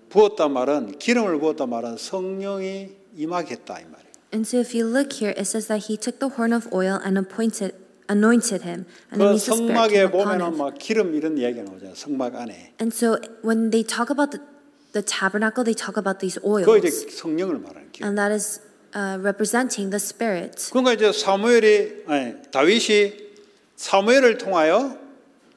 [SPEAKER 2] 부었다 말은 기름을 부었다 말은 성령이 임하겠다 이 말이에요.
[SPEAKER 1] And so if you look here, it says that he took the horn of oil and anointed him. And it
[SPEAKER 2] 그
[SPEAKER 1] means the Spirit
[SPEAKER 2] 성막에
[SPEAKER 1] came upon
[SPEAKER 2] 보면은
[SPEAKER 1] him.
[SPEAKER 2] 막 기름 이런 이야기가 나오잖아요. 성막 안에.
[SPEAKER 1] And so when they talk about the tabernacle, they talk about these
[SPEAKER 2] 그거 이제
[SPEAKER 1] oils.
[SPEAKER 2] 성령을 말하는 기름.
[SPEAKER 1] And that is representing the Spirit.
[SPEAKER 2] 그러니까 이제 다윗이 사무엘을 통하여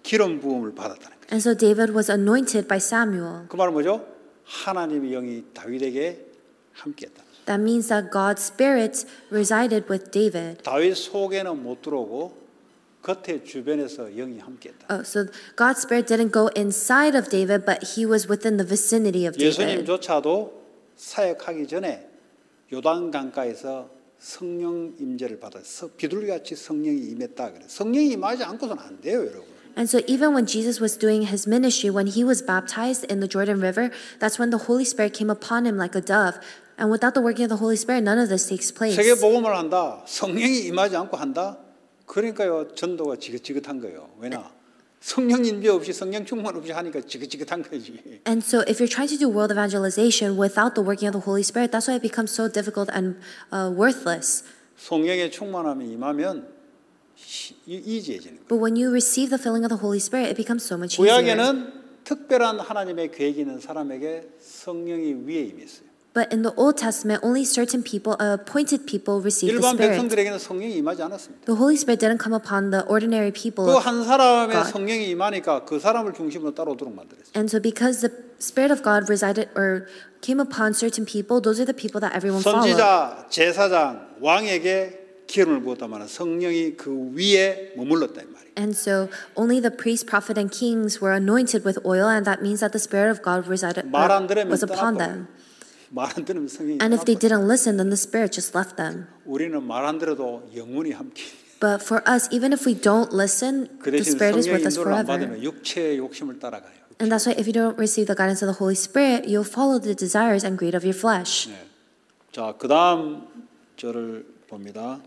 [SPEAKER 2] 기름 부음을 받았다는 거예요.
[SPEAKER 1] And so David was anointed by Samuel.
[SPEAKER 2] 그 말은 뭐죠? 하나님의 영이 다윗에게 함께했다.
[SPEAKER 1] That means that God's Spirit resided with David.
[SPEAKER 2] 다윗 속에는 못 들어오고 겉에 주변에서 영이 함께했다.
[SPEAKER 1] Oh, so God's Spirit didn't go inside of David, but he was within the vicinity of David.
[SPEAKER 2] 예수님조차도 사역하기 전에 요단 강가에서 성령 임재를 받아서 비둘기같이 성령이 임했다 그래. 성령이 임하지 않고서는 안 돼요, 여러분.
[SPEAKER 1] And so even when Jesus was doing his ministry, when he was baptized in the Jordan River, that's when the Holy Spirit came upon him like a dove. And without the working of the Holy Spirit, none of this takes place.
[SPEAKER 2] 세계 복음을 한다. 성령이 임하지 않고 한다. 그러니까요, 전도가 지긋지긋한 거예요. 왜냐? 성령 인비 없이 성령 충만 없이 하니까 지긋지긋한 거지.
[SPEAKER 1] And so if you're trying to do world evangelization without the working of the Holy Spirit, that's why it becomes so difficult and worthless.
[SPEAKER 2] 성령의 충만함이 임하면 이지해지는 거예요.
[SPEAKER 1] But when you receive the filling of the Holy Spirit, it becomes so much easier.
[SPEAKER 2] 구약에는 특별한 하나님의 계획이 있는 사람에게 성령이 위에 임했어요.
[SPEAKER 1] But in the Old Testament, only certain people, appointed people received the
[SPEAKER 2] 일반
[SPEAKER 1] Spirit.
[SPEAKER 2] 백성들에게는 성령이 임하지 않았습니다.
[SPEAKER 1] The Holy Spirit didn't come upon the ordinary people.
[SPEAKER 2] 그 한 사람의
[SPEAKER 1] God.
[SPEAKER 2] 성령이 임하니까 그 사람을 중심으로 따라오도록 만들었어요.
[SPEAKER 1] And so because the Spirit of God resided or came upon certain people, those are the people that everyone followed.
[SPEAKER 2] 선지자, 제사장, 왕에게 기름을 부었다만 성령이 그 위에 머물렀다 이 말이에요.
[SPEAKER 1] And so only the priest, prophet, and kings were anointed with oil, and that means that the Spirit of God resided
[SPEAKER 2] 말 안 들으면
[SPEAKER 1] was upon
[SPEAKER 2] 떠나버려요.
[SPEAKER 1] them.
[SPEAKER 2] 말 안 들으면 성령이
[SPEAKER 1] And if they
[SPEAKER 2] 떠나버려요.
[SPEAKER 1] didn't listen, then the Spirit just left them.
[SPEAKER 2] 우리는 말 안 들어도 영원히 함께.
[SPEAKER 1] But for us, even if we don't listen,
[SPEAKER 2] 그
[SPEAKER 1] the
[SPEAKER 2] 대신
[SPEAKER 1] Spirit is
[SPEAKER 2] 성령의
[SPEAKER 1] with us
[SPEAKER 2] 인도를 안
[SPEAKER 1] forever.
[SPEAKER 2] 받으면 육체의 욕심을 따라가요.
[SPEAKER 1] And that's why if you don't receive the guidance of the Holy Spirit, you'll follow the desires and greed of your flesh.
[SPEAKER 2] 네. 자, 그다음 절을 봅니다.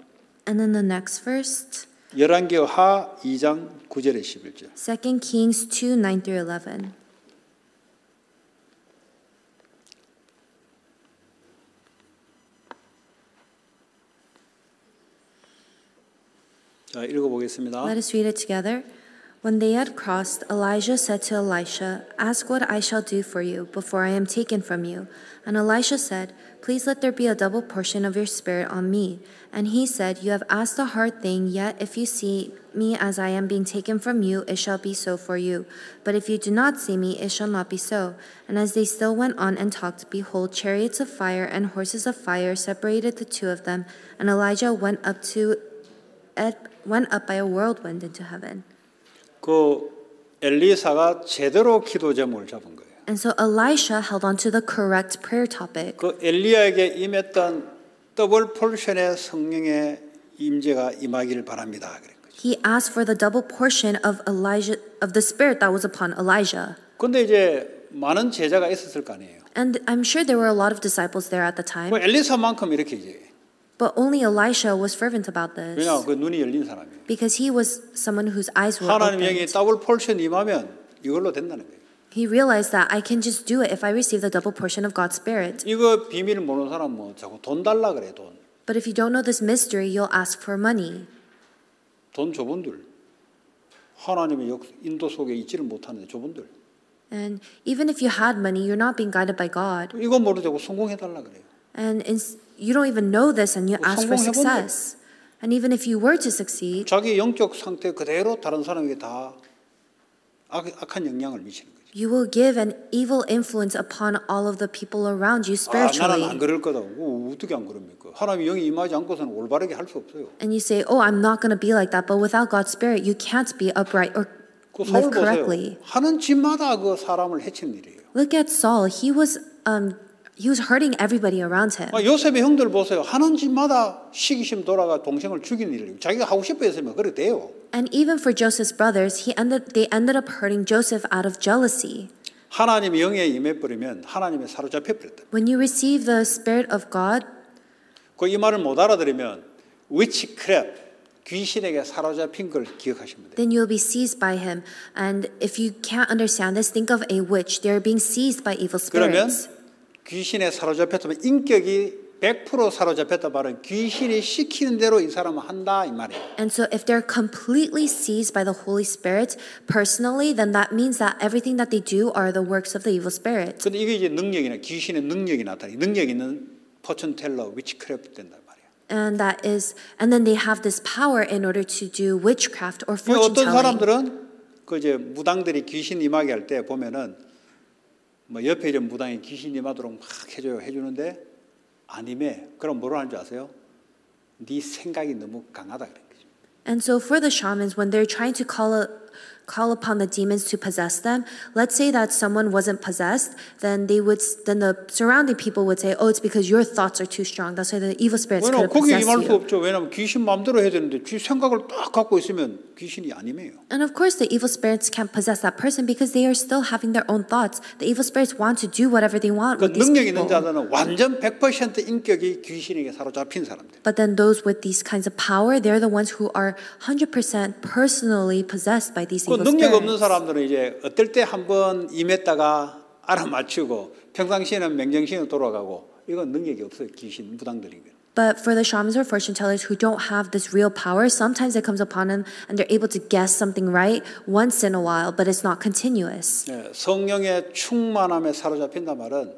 [SPEAKER 1] And then the next verse,
[SPEAKER 2] 열왕기하 2장 9절에 11절.
[SPEAKER 1] 2 Kings 2, 9 through 11.
[SPEAKER 2] 자, 읽어보겠습니다.
[SPEAKER 1] Let us read it together. When they had crossed, Elijah said to Elisha, "Ask what I shall do for you before I am taken from you." And Elisha said, "Please let there be a double portion of your spirit on me." And he said, "You have asked a hard thing, yet if you see me as I am being taken from you, it shall be so for you. But if you do not see me, it shall not be so." And as they still went on and talked, behold, chariots of fire and horses of fire separated the two of them, and Elijah went up by a whirlwind into heaven.
[SPEAKER 2] 그 엘리사가 제대로 기도 제목을 잡은 거예요.
[SPEAKER 1] And so Elisha held on to the correct prayer topic.
[SPEAKER 2] 그 엘리야에게 임했던 더블 폴션의 성령의 임재가 임하기를 바랍니다. 그런 거죠.
[SPEAKER 1] He asked for the double portion of the spirit that was upon Elijah.
[SPEAKER 2] 근데 이제 많은 제자가 있었을 거 아니에요.
[SPEAKER 1] And I'm sure there were a lot of disciples there at the time,
[SPEAKER 2] 그 엘리사만큼 이렇게 이제
[SPEAKER 1] but only Elisha was fervent about this
[SPEAKER 2] 왜냐 그 눈이 열린 사람이에요.
[SPEAKER 1] because he was someone whose eyes were
[SPEAKER 2] 하나님 영이
[SPEAKER 1] opened.
[SPEAKER 2] 더블 폴션 임하면 이걸로 된다는 거예요.
[SPEAKER 1] He realized that I can just do it if I receive the double portion of God's Spirit.
[SPEAKER 2] 이거 비밀 모르는 사람 뭐 자꾸 돈 달라 그래 돈.
[SPEAKER 1] But if you don't know this mystery, you'll ask for money.
[SPEAKER 2] 돈 저분들 하나님의 인도 속에 있지를 못하는데 저분들
[SPEAKER 1] And even if you had money, you're not being guided by God.
[SPEAKER 2] 이거 모르자고 성공해달라 그래요.
[SPEAKER 1] And you don't even know this and you ask for
[SPEAKER 2] 성공해본대.
[SPEAKER 1] success. And even if you were to succeed,
[SPEAKER 2] 자기 영적 상태 그대로 다른 사람에게 다 악한 영향을 미치는 거죠.
[SPEAKER 1] you will give an evil influence upon all of the people around you
[SPEAKER 2] 아, 나는 안
[SPEAKER 1] spiritually.
[SPEAKER 2] 그럴 거다. 어떻게 안 그럽니까? 하나님의 영이 임하지 않고서는 올바르게 할 수 없어요.
[SPEAKER 1] And you say, oh, I'm not going to be like that. But without God's Spirit, you can't be upright or
[SPEAKER 2] 그 사울
[SPEAKER 1] live
[SPEAKER 2] 보세요.
[SPEAKER 1] correctly.
[SPEAKER 2] 하는 짓마다 그 사람을 해치는 일이에요.
[SPEAKER 1] Look at Saul. He was hurting everybody around him.
[SPEAKER 2] 아, 요셉의 형들 보세요. 하는 짓마다 시기심 돌아가 동생을 죽이는 일이에요. 자기가 하고 싶어 했으면 그래 돼요.
[SPEAKER 1] And even for Joseph's brothers, they ended up hurting Joseph out of jealousy.
[SPEAKER 2] 하나님의 영에 임해버리면 하나님의 사로잡혀 버렸다.
[SPEAKER 1] When you receive the Spirit of God,
[SPEAKER 2] 그 이 말을 못 알아들으면 위치크랩 귀신에게 사로잡힌 걸 기억하시면 돼요.
[SPEAKER 1] then you'll be seized by him. And if you can't understand this, think of a witch. They're being seized by evil
[SPEAKER 2] 그러면
[SPEAKER 1] spirits.
[SPEAKER 2] 귀신에 사로잡혔다면 인격이 100% 사로잡혔다 말은 귀신이 시키는 대로 이 사람은 한다 이 말이에요.
[SPEAKER 1] And so if they're completely seized by the Holy Spirit personally, then that means that everything that they do are the works of the evil spirit.
[SPEAKER 2] 근데 이게 이제 능력이나 귀신의 능력이 나타나요. 능력 있는 포춘텔러 위치크래프트 된단 말이에요.
[SPEAKER 1] And then they have this power in order to do witchcraft or fortune
[SPEAKER 2] 어떤
[SPEAKER 1] telling.
[SPEAKER 2] 사람들은 그 이제 무당들이 귀신 임하게 할 때 보면은 뭐 옆에 이제 무당이 귀신 임하도록 막 해주는데 안 임해. 그럼 뭐라 하는 줄 아세요? 네 생각이 너무 강하다 그런 거죠.
[SPEAKER 1] And so for the shamans, when they're trying to call upon the demons to possess them, let's say that someone wasn't possessed, then the surrounding people would say, oh, it's because your thoughts are too strong. That's why the evil spirits
[SPEAKER 2] 왜냐면
[SPEAKER 1] could
[SPEAKER 2] 거기에
[SPEAKER 1] possess
[SPEAKER 2] 임할 수
[SPEAKER 1] you.
[SPEAKER 2] 없죠. 왜냐면 귀신 마음대로 해야 되는데 쥐 생각을 딱 갖고 있으면 귀신이 아니에요.
[SPEAKER 1] And of course the evil spirits can't possess that person because they are still having their own thoughts. The evil spirits want to do whatever they want
[SPEAKER 2] 그
[SPEAKER 1] with these
[SPEAKER 2] 능력 있는
[SPEAKER 1] people.
[SPEAKER 2] 자들은 완전 100% 인격이 귀신에게 사로잡힌 사람들.
[SPEAKER 1] But then those with these kinds of power, they're the ones who are 100% personally possessed by these
[SPEAKER 2] 그
[SPEAKER 1] evil
[SPEAKER 2] 능력 없는
[SPEAKER 1] spirits.
[SPEAKER 2] 사람들은 이제 어떨 때 한번 임했다가 알아맞히고 평상시에는 맹정신으로 돌아가고 이건 능력이 없어요. 귀신 무당들인 거예요.
[SPEAKER 1] But for the shamans or fortune tellers who don't have this real power, sometimes it comes upon them and they're able to guess something right once in a while, but it's not continuous.
[SPEAKER 2] 네, 성령의 충만함에 사로잡힌단 말은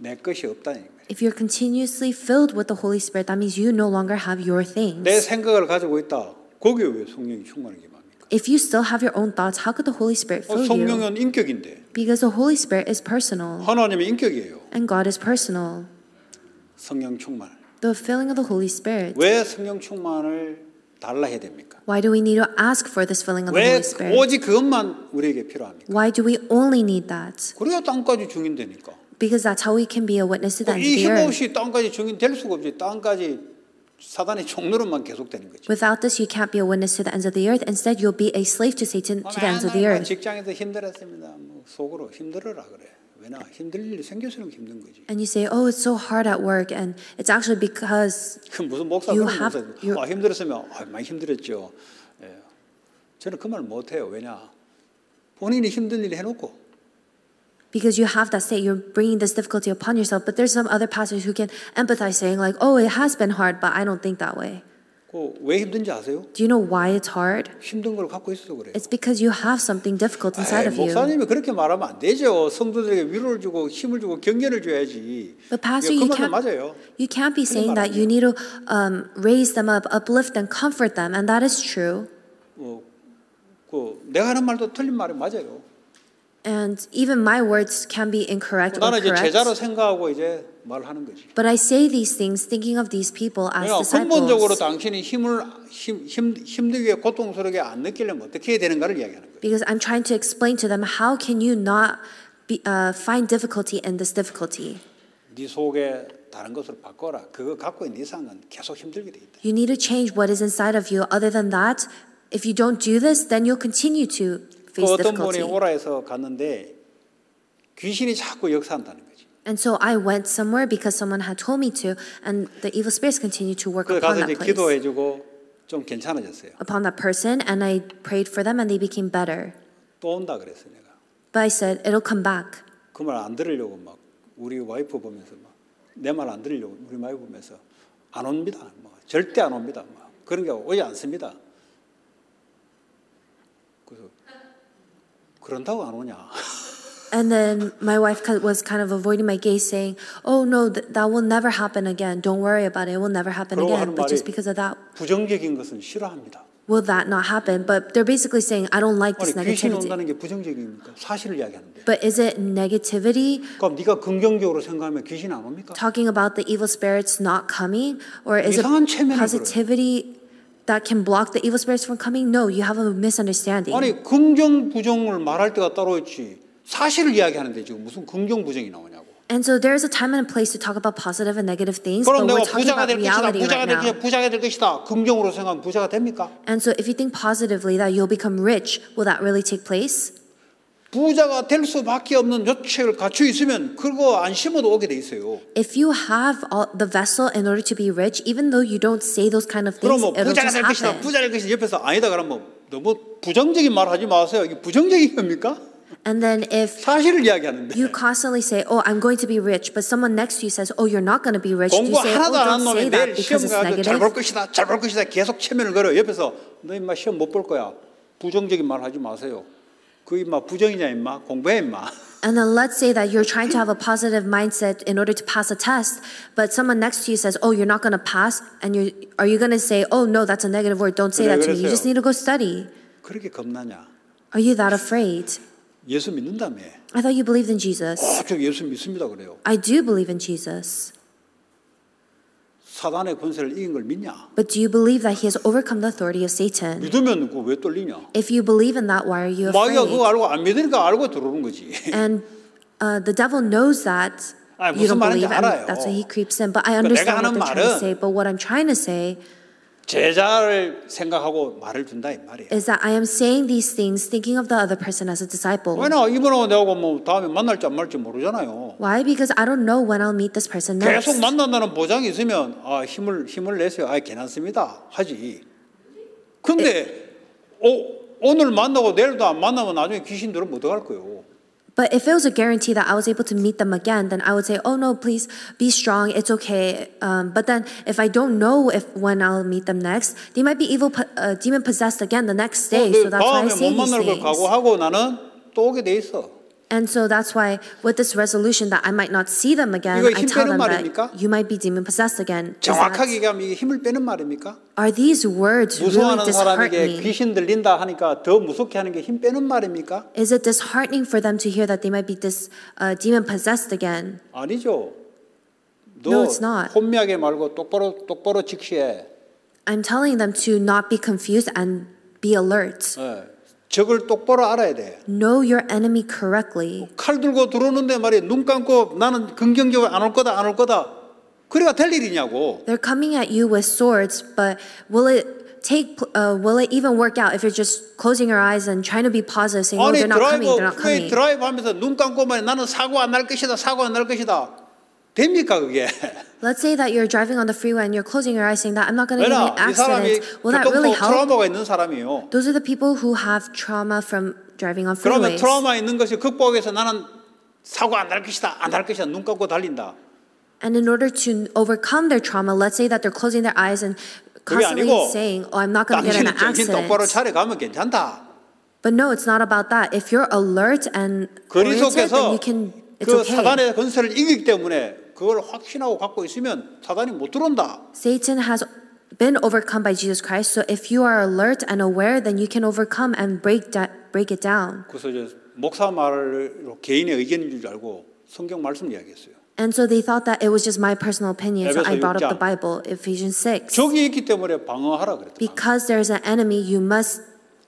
[SPEAKER 2] 내 것이 없다는 거예요.
[SPEAKER 1] If you're continuously filled with the Holy Spirit, that means you no longer have your things.
[SPEAKER 2] 내 생각을 가지고 있다. 거기에 왜 성령이 충만하게 합니까?
[SPEAKER 1] If you still have your own thoughts, how could the Holy Spirit fill you?
[SPEAKER 2] 성령은 인격인데
[SPEAKER 1] Because the Holy Spirit is personal
[SPEAKER 2] 하나님의 인격이에요.
[SPEAKER 1] and God is personal.
[SPEAKER 2] 성령 충만.
[SPEAKER 1] The filling of the Holy Spirit.
[SPEAKER 2] 왜 성령 충만을 달라 해야 됩니까?
[SPEAKER 1] Why do we need to ask for this filling of the
[SPEAKER 2] 왜
[SPEAKER 1] Holy Spirit?
[SPEAKER 2] 오직 그것만 우리에게 필요합니까?
[SPEAKER 1] Why do we only need that?
[SPEAKER 2] 그래야 땅까지 증인되니까.
[SPEAKER 1] Because that's how we can be a witness to the end of
[SPEAKER 2] 이
[SPEAKER 1] the
[SPEAKER 2] 힘
[SPEAKER 1] earth.
[SPEAKER 2] 없이 땅까지 증인될 수가 없지. 땅까지 사단의 종노릇만 계속되는 거지.
[SPEAKER 1] Without this, you can't be a witness to the ends of the earth. Instead, you'll be a slave to Satan to the ends of the
[SPEAKER 2] 맨날
[SPEAKER 1] earth.
[SPEAKER 2] 직장에서 힘들었습니다. 뭐 속으로 힘들어라 그래. 왜냐 힘들 일이 생겨서는 힘든 거지.
[SPEAKER 1] And you say, oh, it's so hard at work. And it's actually because
[SPEAKER 2] 그 무슨 목사
[SPEAKER 1] You
[SPEAKER 2] 그런
[SPEAKER 1] have
[SPEAKER 2] 목사
[SPEAKER 1] your-
[SPEAKER 2] 힘들었으면 많이 힘들었죠. 예. 저는 그 말 못해요. 왜냐 본인이 힘든 일 해놓고
[SPEAKER 1] because you have that state, you're bringing this difficulty upon yourself. But there's some other pastors who can empathize, saying like, oh, it has been hard, but I don't think that way.
[SPEAKER 2] 왜 힘든지 아세요?
[SPEAKER 1] Do you know why it's hard?
[SPEAKER 2] 힘든 걸 갖고 있어서 그래요.
[SPEAKER 1] It's because you have something difficult inside of you.
[SPEAKER 2] 목사님이 그렇게 말하면 안 되죠. 성도들에게 위로를 주고 힘을 주고 격려를 줘야지.
[SPEAKER 1] But pastor,
[SPEAKER 2] 그
[SPEAKER 1] you
[SPEAKER 2] 말은
[SPEAKER 1] can't,
[SPEAKER 2] 맞아요.
[SPEAKER 1] you can't be saying that you need to raise them up, uplift them, comfort them. And that is true.
[SPEAKER 2] 내가 하는 말도 틀린 말이 맞아요.
[SPEAKER 1] And even my words can be incorrect or
[SPEAKER 2] 나는 이제 제자로
[SPEAKER 1] correct.
[SPEAKER 2] 생각하고 이제 말하는 거지.
[SPEAKER 1] But I say these things thinking of these people as
[SPEAKER 2] 근본적으로
[SPEAKER 1] disciples.
[SPEAKER 2] 당신이 힘들게 고통스럽게 안 느끼려면 어떻게 해야 되는가를 이야기하는 거예요.
[SPEAKER 1] Because I'm trying to explain to them how can you not find difficulty in this difficulty.
[SPEAKER 2] 네 속에 다른 것으로 바꿔라. 그거 갖고 있는 이상은 계속 힘들게 돼 있다.
[SPEAKER 1] You need to change what is inside of you. Other than that, if you don't do this, then you'll continue to face
[SPEAKER 2] 어떤 분이
[SPEAKER 1] difficulty.
[SPEAKER 2] 오라에서 갔는데 귀신이 자꾸 역사한다는 거지.
[SPEAKER 1] And so I went somewhere because someone had told me to, and the evil spirits continue to work
[SPEAKER 2] 그래서
[SPEAKER 1] upon
[SPEAKER 2] 가서
[SPEAKER 1] that
[SPEAKER 2] 이제
[SPEAKER 1] place,
[SPEAKER 2] 기도해주고 좀 괜찮아졌어요.
[SPEAKER 1] upon that person, and I prayed for them, and they became better.
[SPEAKER 2] 또 온다 그랬어 내가.
[SPEAKER 1] But I said, it'll come back.
[SPEAKER 2] 그 말 안 들으려고 막 우리 와이프 보면서 막 내 말 안 들으려고 우리 와이프 보면서 안 옵니다. 뭐 절대 안 옵니다. 막 그런 게 오지 않습니다. 그래서 그런다고 안 오냐?
[SPEAKER 1] And then my wife was kind of avoiding my gaze, saying, oh no, that will never happen again. Don't worry about it. It will never happen
[SPEAKER 2] 그러고
[SPEAKER 1] again.
[SPEAKER 2] 하는
[SPEAKER 1] But
[SPEAKER 2] 말이
[SPEAKER 1] just because of that,
[SPEAKER 2] 부정적인 것은 싫어합니다.
[SPEAKER 1] will that not happen? But they're basically saying, I don't like
[SPEAKER 2] 아니
[SPEAKER 1] this
[SPEAKER 2] 귀신
[SPEAKER 1] negativity.
[SPEAKER 2] 온다는 게 부정적입니까? 사실을 이야기하는데.
[SPEAKER 1] But is it negativity?
[SPEAKER 2] 그럼 네가 긍정적으로 생각하면 귀신 안 옵니까?
[SPEAKER 1] Talking about the evil spirits not coming? Or is it
[SPEAKER 2] 이상한 체면을
[SPEAKER 1] positivity that can block the evil spirits from coming? No, you have a misunderstanding.
[SPEAKER 2] 아니 긍정 부정을 말할 때가 따로 있지. 사실을 이야기하는데 지금 무슨 긍정 부정이 나오냐고.
[SPEAKER 1] And so there's a time and a place to talk about positive and negative things,
[SPEAKER 2] 그럼
[SPEAKER 1] but we're
[SPEAKER 2] 내가
[SPEAKER 1] talking
[SPEAKER 2] 부자가
[SPEAKER 1] about
[SPEAKER 2] 될 것이다.
[SPEAKER 1] reality right now.
[SPEAKER 2] 부자가 될 것이다. 긍정으로 생각하면 부자가 됩니까?
[SPEAKER 1] And so if you think positively that you'll become rich, will that really take place?
[SPEAKER 2] 부자가 될 수밖에 없는 요책을 갖추 있으면 그거 안 심어도 오게 돼 있어요.
[SPEAKER 1] If you have the vessel in order to be rich, even though you don't say those kind of
[SPEAKER 2] 그럼
[SPEAKER 1] things,
[SPEAKER 2] 뭐
[SPEAKER 1] it'll
[SPEAKER 2] 부자가
[SPEAKER 1] just
[SPEAKER 2] 될 것이다.
[SPEAKER 1] happen.
[SPEAKER 2] 부자 될 것이다. 옆에서 아니다 그러면 너무 부정적인 말 하지 마세요. 이게 부정적인 겁니까?
[SPEAKER 1] And then if
[SPEAKER 2] 사실을 이야기하는데.
[SPEAKER 1] you constantly say, oh, I'm going to be rich, but someone next to you says, oh, you're not going to be rich, do you
[SPEAKER 2] 공부
[SPEAKER 1] say, oh,
[SPEAKER 2] 하나도 안 한
[SPEAKER 1] don't say
[SPEAKER 2] 놈이
[SPEAKER 1] that
[SPEAKER 2] 내일
[SPEAKER 1] because
[SPEAKER 2] 시험
[SPEAKER 1] it's
[SPEAKER 2] 가서 잘 볼
[SPEAKER 1] negative?
[SPEAKER 2] 것이다. 잘 볼 것이다. 계속 체면을 걸어. 옆에서 너 임마 시험 못 볼 거야. 부정적인 말 하지 마세요. 그 임마 부정이냐 임마. 공부해 임마.
[SPEAKER 1] And then let's say that you're trying to have a positive mindset in order to pass a test, but someone next to you says, oh, you're not going to pass, and are you going to say, oh, no, that's a negative word, don't say
[SPEAKER 2] 그래,
[SPEAKER 1] that to me, you
[SPEAKER 2] 그랬어요.
[SPEAKER 1] just need to go study.
[SPEAKER 2] 그렇게 겁나냐?
[SPEAKER 1] Are you that afraid?
[SPEAKER 2] 예수 믿는다며.
[SPEAKER 1] I thought you believed in Jesus.
[SPEAKER 2] 저 예수 믿습니다 그래요.
[SPEAKER 1] I do believe in Jesus.
[SPEAKER 2] 사단의 권세를 이긴 걸 믿냐?
[SPEAKER 1] But do you believe that he has overcome the authority of Satan?
[SPEAKER 2] 믿으면 그거 왜 떨리냐?
[SPEAKER 1] If you believe in that, why are you
[SPEAKER 2] 마귀가 그거
[SPEAKER 1] afraid?
[SPEAKER 2] 알고 안 믿으니까 알고 들어오는 거지.
[SPEAKER 1] And the devil knows that
[SPEAKER 2] 아니,
[SPEAKER 1] you
[SPEAKER 2] 무슨
[SPEAKER 1] don't
[SPEAKER 2] 말인지
[SPEAKER 1] believe, and
[SPEAKER 2] 알아요.
[SPEAKER 1] that's why he creeps in. But I
[SPEAKER 2] 그러니까 내가
[SPEAKER 1] understand what
[SPEAKER 2] 하는
[SPEAKER 1] they're trying to
[SPEAKER 2] 말은
[SPEAKER 1] say. But what I'm trying to say
[SPEAKER 2] 제자를 생각하고 말을 준다 이 말이에요.
[SPEAKER 1] is that I am saying these things thinking of the other person as a disciple.
[SPEAKER 2] 왜냐 이분하고 내하고 뭐 다음에 만날지 안 말지 모르잖아요.
[SPEAKER 1] Why? Because I don't know when I'll meet this person next.
[SPEAKER 2] 계속 만난다는 보장이 있으면 아 힘을 내세요. 아 괜찮습니다. 하지. 근데 오늘 만나고 내일도 안 만나면 나중에 귀신 들으면 어떡할 거예요?
[SPEAKER 1] But if it was a guarantee that I was able to meet them again, then I would say, oh no, please be strong, it's okay. But then if I don't know when I'll meet them next, they might be demon possessed again the next day. So that's why I
[SPEAKER 2] 다음에
[SPEAKER 1] say
[SPEAKER 2] 못
[SPEAKER 1] these
[SPEAKER 2] 만날 걸
[SPEAKER 1] things.
[SPEAKER 2] 각오하고 나는 또 오게 돼 있어.
[SPEAKER 1] And so that's why with this resolution that I might not see them again,
[SPEAKER 2] 이거
[SPEAKER 1] I
[SPEAKER 2] 힘
[SPEAKER 1] tell
[SPEAKER 2] 빼는
[SPEAKER 1] them
[SPEAKER 2] 말입니까?
[SPEAKER 1] that you might be demon possessed again.
[SPEAKER 2] 정확하게 얘기하면 이게 힘을 빼는 말입니까?
[SPEAKER 1] Are these words really
[SPEAKER 2] 무서워하는 사람에게
[SPEAKER 1] disheartening?
[SPEAKER 2] 귀신 들린다 하니까 더 무섭게 하는 게 힘 빼는 말입니까?
[SPEAKER 1] Is it disheartening for them to hear that they might be demon possessed again?
[SPEAKER 2] 아니죠.
[SPEAKER 1] No, it's not.
[SPEAKER 2] 혼미하게 말고 똑바로 직시해.
[SPEAKER 1] I'm telling them to not be confused and be alert.
[SPEAKER 2] 적을 똑바로 알아야 돼.
[SPEAKER 1] Know your enemy correctly.
[SPEAKER 2] 칼 들고 들어오는데 말이야 눈 감고 나는 긍정적으로 안 올 거다. 그래가 될 일이냐고.
[SPEAKER 1] They're coming at you with swords, but will it even work out if you're just closing your eyes and trying to be positive, saying, "Oh,
[SPEAKER 2] 아니
[SPEAKER 1] they're not coming."
[SPEAKER 2] 드라이브 하면서 눈 감고 말이야 나는 사고 안 날 것이다. 됩니까 그게?
[SPEAKER 1] Let's say that you're driving on the freeway and you're closing your eyes, saying that I'm not going to get
[SPEAKER 2] 왜냐
[SPEAKER 1] any
[SPEAKER 2] 이 사람이
[SPEAKER 1] accidents. Will that really help?
[SPEAKER 2] 트라우마가 있는 사람이에요.
[SPEAKER 1] Those are the people who have trauma from driving on
[SPEAKER 2] 그러면
[SPEAKER 1] freeways.
[SPEAKER 2] 트라우마 있는 것이 극복해서 나는 사고 안 날 것이다. 눈 감고 달린다.
[SPEAKER 1] And in order to overcome their trauma, let's say that they're closing their eyes and
[SPEAKER 2] 그게
[SPEAKER 1] constantly
[SPEAKER 2] 아니고
[SPEAKER 1] saying, "Oh, I'm not going to get in an
[SPEAKER 2] 당신이 정신 똑바로
[SPEAKER 1] accident."
[SPEAKER 2] 차려가면 괜찮다.
[SPEAKER 1] But no, it's not about that. If you're alert and oriented, then
[SPEAKER 2] 그리스도께서
[SPEAKER 1] you can. It's
[SPEAKER 2] 그
[SPEAKER 1] okay.
[SPEAKER 2] 사단의 권세를 이기기 때문에 그걸 확신하고 갖고 있으면 사단이 못 들어온다.
[SPEAKER 1] Satan has been overcome by Jesus Christ. So if you are alert and aware, then you can overcome and break it down.
[SPEAKER 2] 그래서 이제 목사 말로 개인의 의견인 줄 알고 성경 말씀 이야기했어요.
[SPEAKER 1] And so they thought that it was just my personal opinion. So I brought up the
[SPEAKER 2] 6장.
[SPEAKER 1] Bible, Ephesians 6.
[SPEAKER 2] 적이 있기 때문에 방어하라 그랬다.
[SPEAKER 1] Because there's an enemy, you must.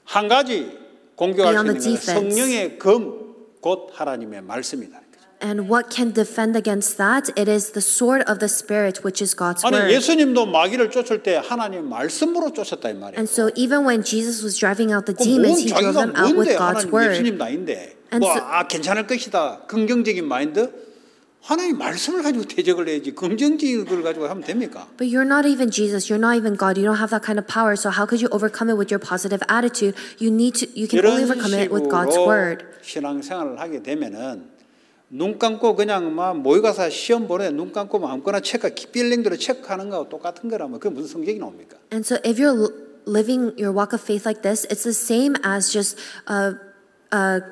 [SPEAKER 2] 한 가지 공격할
[SPEAKER 1] Be
[SPEAKER 2] 수
[SPEAKER 1] on
[SPEAKER 2] 있는
[SPEAKER 1] the
[SPEAKER 2] 것은
[SPEAKER 1] defense.
[SPEAKER 2] 성령의 검, 곧 하나님의 말씀이다.
[SPEAKER 1] And what can defend against that? It is the sword of the Spirit, which is God's
[SPEAKER 2] 아니
[SPEAKER 1] word.
[SPEAKER 2] 예수님도 마귀를 쫓을 때 하나님 말씀으로 쫓았다 이 말이에요.
[SPEAKER 1] And so even when Jesus was driving out the
[SPEAKER 2] 그럼
[SPEAKER 1] demons, he drove
[SPEAKER 2] 자기가
[SPEAKER 1] them out with
[SPEAKER 2] 뭔데
[SPEAKER 1] God's
[SPEAKER 2] 하나님
[SPEAKER 1] word.
[SPEAKER 2] 예수님도 아닌데
[SPEAKER 1] And so-
[SPEAKER 2] 괜찮을 것이다 긍정적인 마인드 하나님 말씀을 가지고 대적을 해야지 긍정적인 걸 가지고 하면 됩니까?
[SPEAKER 1] But you're not even Jesus. You're not even God. You don't have that kind of power. So how could you overcome it with your positive attitude? You can only
[SPEAKER 2] 이런
[SPEAKER 1] overcome it with God's
[SPEAKER 2] 식으로
[SPEAKER 1] word.
[SPEAKER 2] 신앙생활을 하게 되면은 눈 감고 그냥 막 모의 가서 시험 보내 눈 감고 아무거나 빌링대로 체크하는 거하고 똑같은 거라면 그게 무슨 성경이 나옵니까?
[SPEAKER 1] And so if you're living your walk of faith like this, it's the same as just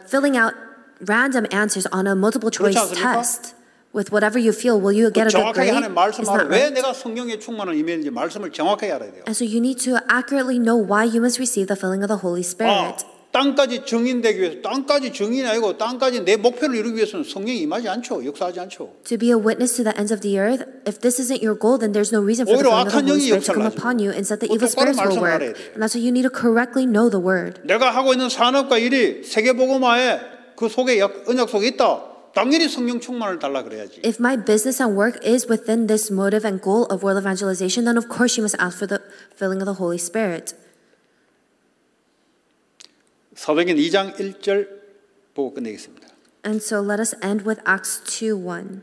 [SPEAKER 1] filling out random answers on a multiple choice
[SPEAKER 2] 그렇지 않습니까?
[SPEAKER 1] test. With whatever you feel, will you get a good
[SPEAKER 2] 정확하게
[SPEAKER 1] grade?
[SPEAKER 2] 하나님 말씀
[SPEAKER 1] Isn't
[SPEAKER 2] 알아.
[SPEAKER 1] that
[SPEAKER 2] 왜
[SPEAKER 1] right?
[SPEAKER 2] 내가 성령의 충만을 임했는지 말씀을 정확하게 알아야 돼요.
[SPEAKER 1] And so you need to accurately know why you must receive the filling of the Holy Spirit.
[SPEAKER 2] 땅까지 증인되기 위해서 땅까지 증인이 아니고 땅까지 내 목표를 이루기 위해서는 성령이 임하지 않죠. 역사하지 않죠.
[SPEAKER 1] To be a witness to the ends of the earth, if this isn't your goal, then there's no reason for the
[SPEAKER 2] 오히려
[SPEAKER 1] filling of the
[SPEAKER 2] 악한
[SPEAKER 1] Holy
[SPEAKER 2] 영이
[SPEAKER 1] Spirit to come
[SPEAKER 2] 역사를
[SPEAKER 1] upon you. Instead, the
[SPEAKER 2] 하죠.
[SPEAKER 1] evil spirits will
[SPEAKER 2] 똑바로 말씀을
[SPEAKER 1] work.
[SPEAKER 2] 알아야 돼요.
[SPEAKER 1] And that's why you need to correctly know the word.
[SPEAKER 2] 내가 하고 있는 산업과 일이 세계복음화에 그 속에 언약 속에 있다. 당연히 성령 충만을 달라 그래야지.
[SPEAKER 1] If my business and work is within this motive and goal of world evangelization, then of course you must ask for the filling of the Holy Spirit.
[SPEAKER 2] 사도행전 2장 1절 보고 끝내겠습니다.
[SPEAKER 1] And so let us end with Acts 2:1.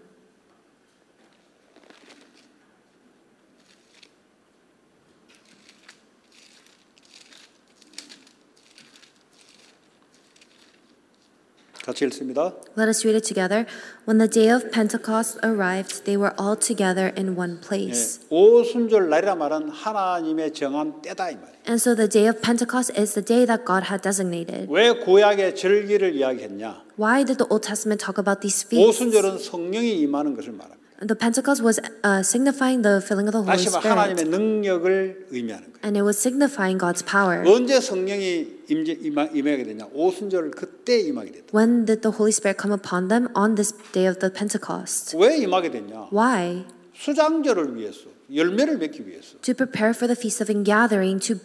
[SPEAKER 2] 같이 읽습니다.
[SPEAKER 1] Let us read it together. When the day of Pentecost arrived, they were all together in one place.
[SPEAKER 2] 오순절 날이라 말은 하나님의 정한 때다 이 말이에요.
[SPEAKER 1] And so the day of Pentecost is the day that God had designated.
[SPEAKER 2] 왜 구약의 절기를 이야기했냐?
[SPEAKER 1] Why did the Old Testament talk about these feasts?
[SPEAKER 2] 오순절은 성령이 임하는 것을 말합니다.
[SPEAKER 1] The Pentecost was signifying the filling of the Holy
[SPEAKER 2] 다시 말해
[SPEAKER 1] Spirit.
[SPEAKER 2] 하나님의 능력을 의미하는 거예요.
[SPEAKER 1] And it was signifying God's power.
[SPEAKER 2] 언제 성령이 임하게 되냐? 오순절 그때 임하게 됐다.
[SPEAKER 1] When did the Holy Spirit come upon them? On this day of the Pentecost.
[SPEAKER 2] 왜 임하게 됐냐?
[SPEAKER 1] Why?
[SPEAKER 2] 수장절을 위해서, 열매를 맺기 위해서.
[SPEAKER 1] To prepare for the Feast of Ingathering, to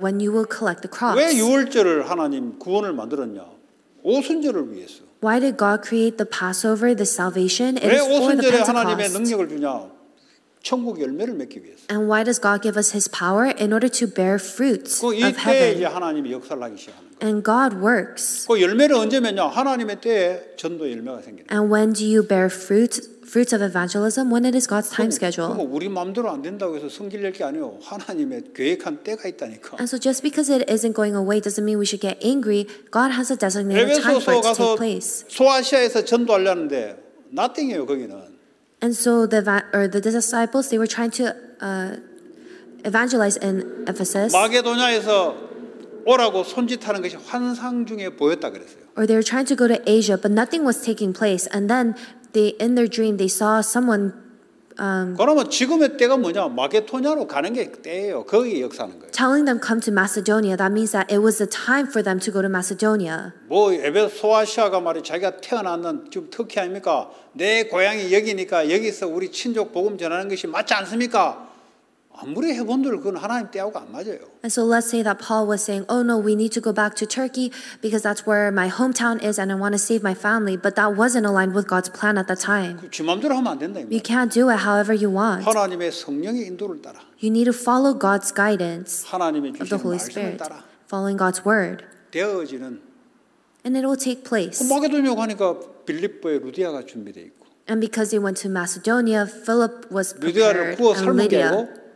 [SPEAKER 1] when you will collect the crops.
[SPEAKER 2] 왜 유월절을 하나님 구원을 만들었냐? 오순절을 위해서.
[SPEAKER 1] Why did God create the Passover, the salvation? It
[SPEAKER 2] 왜
[SPEAKER 1] is for the
[SPEAKER 2] 오순절에 하나님의
[SPEAKER 1] Pentecost.
[SPEAKER 2] 능력을 주냐? 천국 열매를 맺기 위해서.
[SPEAKER 1] And why does God give us His power? In order to bear fruits
[SPEAKER 2] 그
[SPEAKER 1] of
[SPEAKER 2] 이때 이제
[SPEAKER 1] heaven.
[SPEAKER 2] 하나님이 역사를 하기 시작하는 거예요.
[SPEAKER 1] And God works.
[SPEAKER 2] 그 열매를 언제 맺냐? 하나님의 때에 전도 열매가 생기는 거예요.
[SPEAKER 1] And when do you bear fruits of evangelism? When it is God's time schedule.
[SPEAKER 2] 우리 마음대로 안 된다고 해서 성질 낼 게 아니에요. 하나님의 계획한 때가 있다니까.
[SPEAKER 1] And so just because it isn't going away doesn't mean we should get angry. God has a designated time for
[SPEAKER 2] 에베소서
[SPEAKER 1] it to take
[SPEAKER 2] 가서
[SPEAKER 1] place.
[SPEAKER 2] 소아시아에서 전도하려는데 nothing이에요 거기는.
[SPEAKER 1] And so the disciples, they were trying to evangelize in Ephesus,
[SPEAKER 2] 마게도냐에서 오라고 손짓하는 것이 환상 중에 보였다 그랬어요.
[SPEAKER 1] or they were trying to go to Asia, but nothing was taking place. And then in their dream, they saw someone.
[SPEAKER 2] 그러면 지금의 때가 뭐냐? 마게도냐로 가는 게 때예요. 거기 역사하는 거예요.
[SPEAKER 1] Telling them come to Macedonia, that means that it was the time for them to go to Macedonia.
[SPEAKER 2] 뭐 에베소 소아시아가 말이 자기가 태어났는 지금 터키 아닙니까? 내 고향이 여기니까 여기서 우리 친족 복음 전하는 것이 맞지 않습니까? 아무리 해본들 그건 하나님 때하고 안 맞아요.
[SPEAKER 1] And so let's say that Paul was saying, oh no, we need to go back to Turkey because that's where my hometown is and I want to save my family. But that wasn't aligned with God's plan at that time.
[SPEAKER 2] 지 마음대로 하면 안 된다.
[SPEAKER 1] You can't do it however you want.
[SPEAKER 2] 하나님의 성령의 인도를 따라.
[SPEAKER 1] You need to follow God's guidance
[SPEAKER 2] 하나님의
[SPEAKER 1] of the
[SPEAKER 2] 주신
[SPEAKER 1] Holy
[SPEAKER 2] 말씀을
[SPEAKER 1] Spirit,
[SPEAKER 2] 따라
[SPEAKER 1] following God's word.
[SPEAKER 2] 되어지는.
[SPEAKER 1] And it will take place.
[SPEAKER 2] 마게도냐 가니까 빌립보에 루디아가 준비되어 있고.
[SPEAKER 1] And because they went to Macedonia, Philip was
[SPEAKER 2] 루디아를
[SPEAKER 1] prepared
[SPEAKER 2] 구워
[SPEAKER 1] and
[SPEAKER 2] 삶은 게
[SPEAKER 1] Lydia.
[SPEAKER 2] 아니고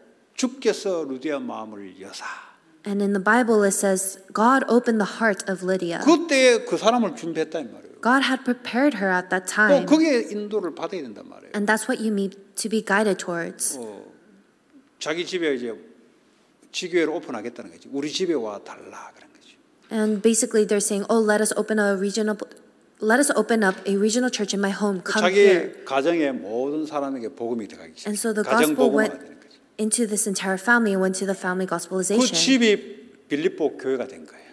[SPEAKER 2] 주께서 루디아 마음을 여사.
[SPEAKER 1] And in the Bible it says, God opened the heart of Lydia.
[SPEAKER 2] 그때 그 사람을 준비했다 이 말이에요.
[SPEAKER 1] God had prepared her at that time.
[SPEAKER 2] 거기에 인도를 받아야 된단 말이에요.
[SPEAKER 1] And that's what you need to be guided towards.
[SPEAKER 2] 자기 집에 이제 지교회를 오픈하겠다는 거지. 우리 집에 와 달라 그런 거지.
[SPEAKER 1] And basically they're saying, oh, let us open up a regional church in my home. Come here.
[SPEAKER 2] 자기 가정의 모든 사람에게 복음이 들어가기
[SPEAKER 1] And so
[SPEAKER 2] 시작해.
[SPEAKER 1] the
[SPEAKER 2] 가정
[SPEAKER 1] gospel
[SPEAKER 2] 복음화가
[SPEAKER 1] went
[SPEAKER 2] 되는 거지.
[SPEAKER 1] into this entire family and went to the family
[SPEAKER 2] 그
[SPEAKER 1] gospelization.
[SPEAKER 2] 집이 빌립보 교회가 된 거예요.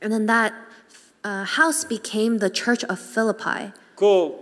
[SPEAKER 1] And then that house became the church of Philippi.
[SPEAKER 2] 그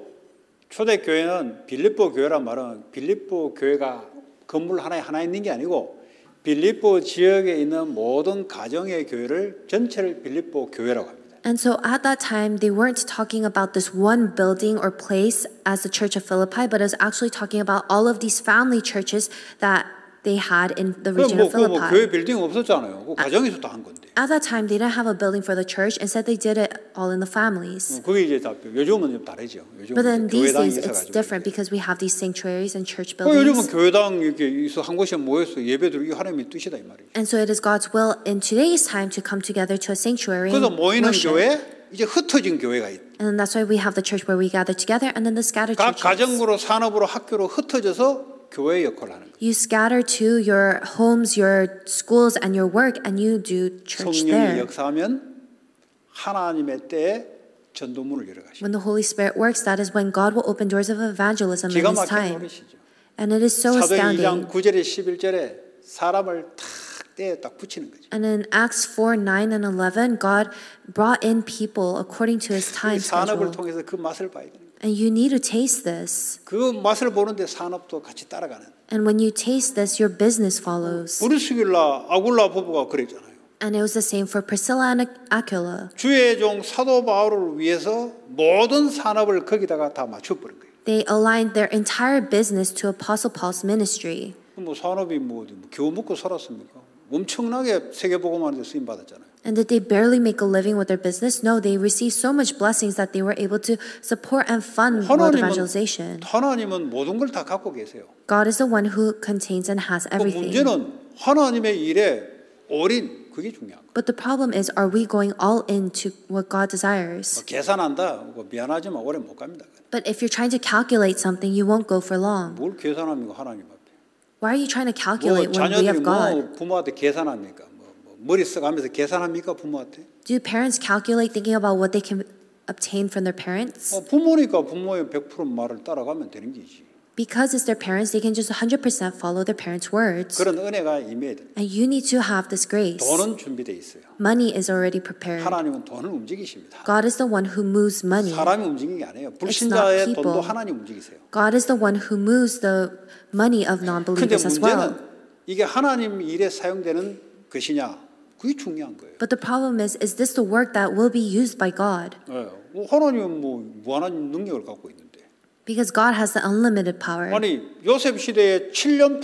[SPEAKER 2] 초대 교회는 빌립보 교회란 말은 빌립보 교회가 건물 하나 있는 게 아니고 빌립보 지역에 있는 모든 가정의 교회를 전체를 빌립보 교회라고 합니다.
[SPEAKER 1] And so at that time, they weren't talking about this one building or place as the Church of Philippi, but it was actually talking about all of these family churches that they had in the region of
[SPEAKER 2] 뭐 교회
[SPEAKER 1] Philippi.
[SPEAKER 2] 빌딩 없었잖아요. 그 가정에서 다 한 건데.
[SPEAKER 1] At that time, they didn't have a building for the church. Instead, they did it all in the families.
[SPEAKER 2] 그게 이제 다 요즘은 좀 다르죠.
[SPEAKER 1] But then
[SPEAKER 2] 요즘은
[SPEAKER 1] these
[SPEAKER 2] 교회당이
[SPEAKER 1] days, it's
[SPEAKER 2] 있어가지고.
[SPEAKER 1] different because we have these sanctuaries and church
[SPEAKER 2] 요즘은
[SPEAKER 1] buildings.
[SPEAKER 2] 교회당 이렇게 있어 한 곳에 모여서 예배드리고 이게 하나님의 뜻이다 이 말이죠.
[SPEAKER 1] And so it is God's will in today's time to come together to a sanctuary
[SPEAKER 2] 그래서
[SPEAKER 1] and
[SPEAKER 2] 모이는
[SPEAKER 1] worship.
[SPEAKER 2] 교회 이제 흩어진 교회가 있다.
[SPEAKER 1] And that's why we have the church where we gather together and then the scattered
[SPEAKER 2] 각
[SPEAKER 1] churches.
[SPEAKER 2] 가정으로 산업으로 학교로 흩어져서 교회 역할을 하는 거예요.
[SPEAKER 1] You scatter to your homes, your schools, and your work, and you do church
[SPEAKER 2] 성령이
[SPEAKER 1] there.
[SPEAKER 2] 역사하면 하나님의 때에 전도문을 열어가시죠.
[SPEAKER 1] When the Holy Spirit works, that is when God will open doors of evangelism in
[SPEAKER 2] 기가
[SPEAKER 1] His
[SPEAKER 2] 막힌
[SPEAKER 1] time.
[SPEAKER 2] 노릇이죠.
[SPEAKER 1] And it is so
[SPEAKER 2] 사도행 2장
[SPEAKER 1] astounding.
[SPEAKER 2] 9절에 11절에 사람을 탁 때에 딱 붙이는 거죠.
[SPEAKER 1] And in Acts 4, 9, and 11, God brought in people according to His time
[SPEAKER 2] 이 산업을
[SPEAKER 1] schedule.
[SPEAKER 2] 통해서 그 맛을 봐야 되는 거예요.
[SPEAKER 1] And you need to taste this.
[SPEAKER 2] 그 맛을 보는데 산업도 같이 따라가는.
[SPEAKER 1] And when you taste this, your business follows.
[SPEAKER 2] 브리스길라 아굴라 부부가 그랬잖아요.
[SPEAKER 1] And it was the same for Priscilla and Aquila.
[SPEAKER 2] 주의 종 사도 바울을 위해서 모든 산업을 거기다가 다 맞춰버린 거예요.
[SPEAKER 1] They aligned their entire business to Apostle Paul's ministry.
[SPEAKER 2] 뭐 산업이 뭐 겨우 먹고 살았습니까? 엄청나게 세계복음하는 데 쓰임 받았잖아요.
[SPEAKER 1] And did they barely make a living with their business? No, they received so much blessings that they were able to support and fund world evangelization.
[SPEAKER 2] 하나님은 모든 걸 다 갖고 계세요.
[SPEAKER 1] God is the one who contains and has
[SPEAKER 2] 그
[SPEAKER 1] everything.
[SPEAKER 2] 문제는 하나님의 일에 올인 그게 중요한 거예요.
[SPEAKER 1] But the problem is, are we going all into what God desires?
[SPEAKER 2] 계산한다. 미안하지만 오래 못 갑니다.
[SPEAKER 1] But if you're trying to calculate something, you won't go for long.
[SPEAKER 2] 뭘 계산합니까 하나님 앞에?
[SPEAKER 1] Why are you trying to
[SPEAKER 2] 뭐
[SPEAKER 1] calculate when we
[SPEAKER 2] 자녀들이
[SPEAKER 1] have God?
[SPEAKER 2] 뭐 부모한테 계산합니까? 뭐 머리 써가면서 계산합니까 부모한테?
[SPEAKER 1] Do parents calculate thinking about what they can obtain from their parents?
[SPEAKER 2] 부모니까 부모의 100% 말을 따라가면 되는 거지.
[SPEAKER 1] Because it's their parents, they can just 100% follow their parents' words.
[SPEAKER 2] 그런 은혜가 임해야 돼.
[SPEAKER 1] And you need to have this grace.
[SPEAKER 2] 돈은 준비되어 있어요.
[SPEAKER 1] Money is already prepared.
[SPEAKER 2] 하나님은 돈을 움직이십니다.
[SPEAKER 1] God is the one who moves money.
[SPEAKER 2] 사람이 움직이는 게 아니에요.
[SPEAKER 1] not
[SPEAKER 2] 불신자의
[SPEAKER 1] people.
[SPEAKER 2] 돈도 하나님 움직이세요.
[SPEAKER 1] God is the one who moves the money of
[SPEAKER 2] 근데
[SPEAKER 1] non-believers as well.
[SPEAKER 2] 문제는 이게 하나님 일에 사용되는 것이냐? 그게 중요한 거예요.
[SPEAKER 1] But the problem is this the work that will be used by God?
[SPEAKER 2] 네. 하나님은 뭐 무한한 능력을 갖고 있는데.
[SPEAKER 1] Because God has the unlimited power.
[SPEAKER 2] 아니 요셉 시대에 7년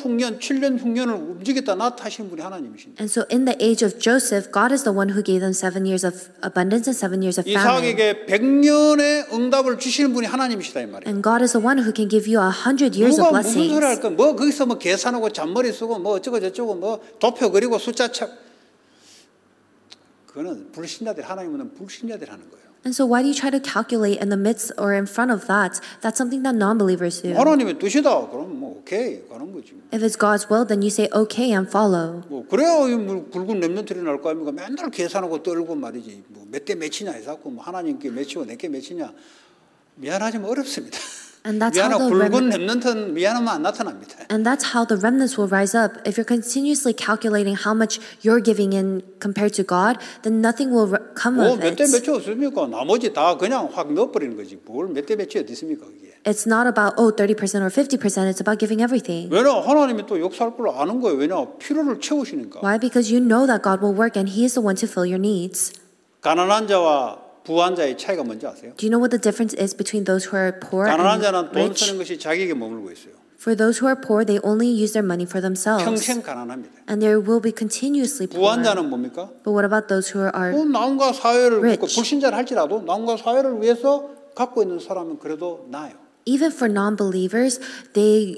[SPEAKER 2] 흉년을 움직였다 나타하시는 분이 하나님이신데.
[SPEAKER 1] And so in the age of Joseph, God is the one who gave them 7 years of abundance and 7 years of famine.
[SPEAKER 2] 이삭에게 100년의 응답을 주시는 분이 하나님이시다 이 말이에요.
[SPEAKER 1] And God is the one who can give you 100 years of
[SPEAKER 2] 누가 무슨
[SPEAKER 1] blessings.
[SPEAKER 2] 소리 할까? 뭐 거기서 뭐 계산하고 잔머리 쓰고 뭐 어쩌고 저쩌고 뭐 도표 그리고 숫자 쳐. 그거는 불신자들 하나님은 불신자들 하는 거예요.
[SPEAKER 1] And so why do you try to calculate in the midst or in front of that? That's something that non-believers do.
[SPEAKER 2] 하나님의 뜻이다. 그럼 뭐 오케이 가는 거지.
[SPEAKER 1] If it's God's will, then you say okay and follow.
[SPEAKER 2] 뭐 그래야 이 굵은 렘넌트리 나올 거 아닙니까? 맨날 계산하고 떨고 말이지. 뭐 몇 대 몇이냐 해서 뭐 하나님께 몇이고 내게 몇이냐. 미안하지만 어렵습니다.
[SPEAKER 1] And that's how
[SPEAKER 2] 미안하고
[SPEAKER 1] the
[SPEAKER 2] 굵은 렘넌트는 미안하면 안 나타납니다.
[SPEAKER 1] And that's how the remnants will rise up. If you're continuously calculating how much you're giving in compared to God, then nothing will come of
[SPEAKER 2] 몇 대
[SPEAKER 1] it.
[SPEAKER 2] 몇이 없습니까? 나머지 다 그냥 확 넣어버리는 거지. 뭘 몇 대 몇이 어디 있습니까? 그게.
[SPEAKER 1] It's not about 30% or 50%. It's about giving everything.
[SPEAKER 2] 왜냐 하나님이 또 역사할 걸 아는 거예요. 왜냐 필요를 채우시니까.
[SPEAKER 1] Why? Because you know that God will work and He is the one to fill your needs.
[SPEAKER 2] 가난한 자와 부한 자의 차이가 뭔지 아세요?
[SPEAKER 1] Do you know what the difference is between those who are poor
[SPEAKER 2] 가난한
[SPEAKER 1] and
[SPEAKER 2] 자는 돈
[SPEAKER 1] rich?
[SPEAKER 2] 쓰는 것이 자기에게 머물고 있어요.
[SPEAKER 1] For those who are poor, they only use their money for themselves.
[SPEAKER 2] 평생 가난합니다.
[SPEAKER 1] And they will be continuously poor.
[SPEAKER 2] 부한 자는 뭡니까?
[SPEAKER 1] But what about those who are
[SPEAKER 2] 남과 사회를
[SPEAKER 1] rich.
[SPEAKER 2] 불신자를 할지라도 남과 사회를 위해서 갖고 있는 사람은 그래도 나아요.
[SPEAKER 1] even for non-believers, they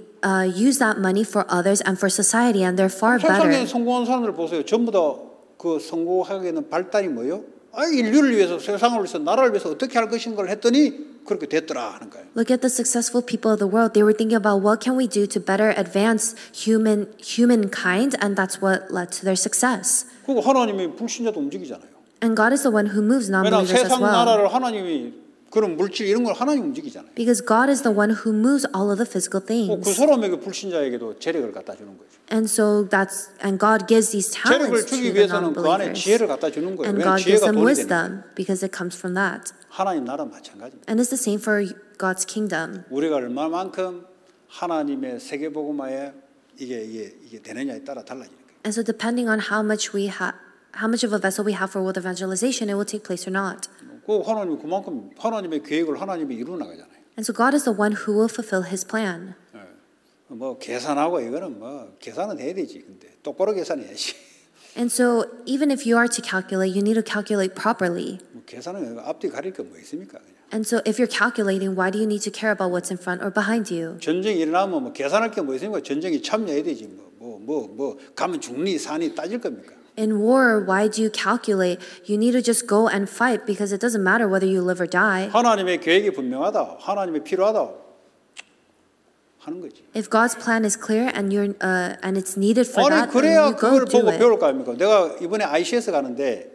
[SPEAKER 1] use that money for others and for society, and they're far
[SPEAKER 2] 세상에
[SPEAKER 1] better.
[SPEAKER 2] 성공한 사람들 보세요. 전부 다 그 성공하게 되는 발단이 뭐예요? 인류를 위해서, 세상을 위해서, 나라를 위해서 어떻게 할 것인가를 했더니 그렇게 됐더라 하는 거예요.
[SPEAKER 1] Look at the successful people of the world. They were thinking about what can we do to better advance humankind, and that's what led to their success.
[SPEAKER 2] 그리고 하나님이 불신자도 움직이잖아요.
[SPEAKER 1] And God is the one who moves
[SPEAKER 2] 왜냐하면
[SPEAKER 1] non-believers as
[SPEAKER 2] 세상
[SPEAKER 1] well.
[SPEAKER 2] 나라를 하나님이 그런 물질 이런 걸 하나님 움직이잖아요.
[SPEAKER 1] Because God is the one who moves all of the physical
[SPEAKER 2] 그
[SPEAKER 1] things.
[SPEAKER 2] 사람에게 불신자에게도 재력을 갖다 주는 거죠.
[SPEAKER 1] And so and God gives these
[SPEAKER 2] 재력을
[SPEAKER 1] talents to
[SPEAKER 2] 주기
[SPEAKER 1] the
[SPEAKER 2] 위해서는 그 안에
[SPEAKER 1] non-believers.
[SPEAKER 2] 지혜를 갖다 주는 거예요.
[SPEAKER 1] And
[SPEAKER 2] 왜
[SPEAKER 1] God gives
[SPEAKER 2] 지혜가
[SPEAKER 1] them
[SPEAKER 2] 돈이 되는 거예요.
[SPEAKER 1] wisdom because it comes from that.
[SPEAKER 2] 하나님 나라 마찬가지입니다.
[SPEAKER 1] And it's the same for God's kingdom.
[SPEAKER 2] 우리가 얼마만큼 하나님의 세계복음화에 이게 되느냐에 따라 달라지는 거예요.
[SPEAKER 1] And so depending on how much of a vessel we have for world evangelization, it will take place or not.
[SPEAKER 2] 그 하나님 그만큼 하나님의 계획을 하나님이 이루어 나가잖아요.
[SPEAKER 1] And so God is the one who will fulfill His plan.
[SPEAKER 2] 뭐 계산하고 이거는 뭐 계산은 해야 되지. 근데 똑바로 계산해야지.
[SPEAKER 1] And so even if you are to calculate, you need to calculate properly.
[SPEAKER 2] 뭐 계산은 앞뒤 가릴 거 뭐 있습니까? 그냥.
[SPEAKER 1] And so if you're calculating, why do you need to care about what's in front or behind you?
[SPEAKER 2] 전쟁이 일어나면 뭐 계산할 게 뭐 있습니까? 전쟁이 참여해야 되지. 뭐 가면 죽니 사니 따질 겁니까?
[SPEAKER 1] In war, why do you calculate? You need to just go and fight because it doesn't matter whether you live or die.
[SPEAKER 2] 하나님의 계획이 분명하다. 하나님의 필요하다. 하는 거지.
[SPEAKER 1] If God's plan is clear and it's needed for
[SPEAKER 2] 아니
[SPEAKER 1] that, then
[SPEAKER 2] 그래야
[SPEAKER 1] you go
[SPEAKER 2] 그걸
[SPEAKER 1] do
[SPEAKER 2] 보고
[SPEAKER 1] it.
[SPEAKER 2] 배울 거 아닙니까? 내가 이번에 ICS 가는데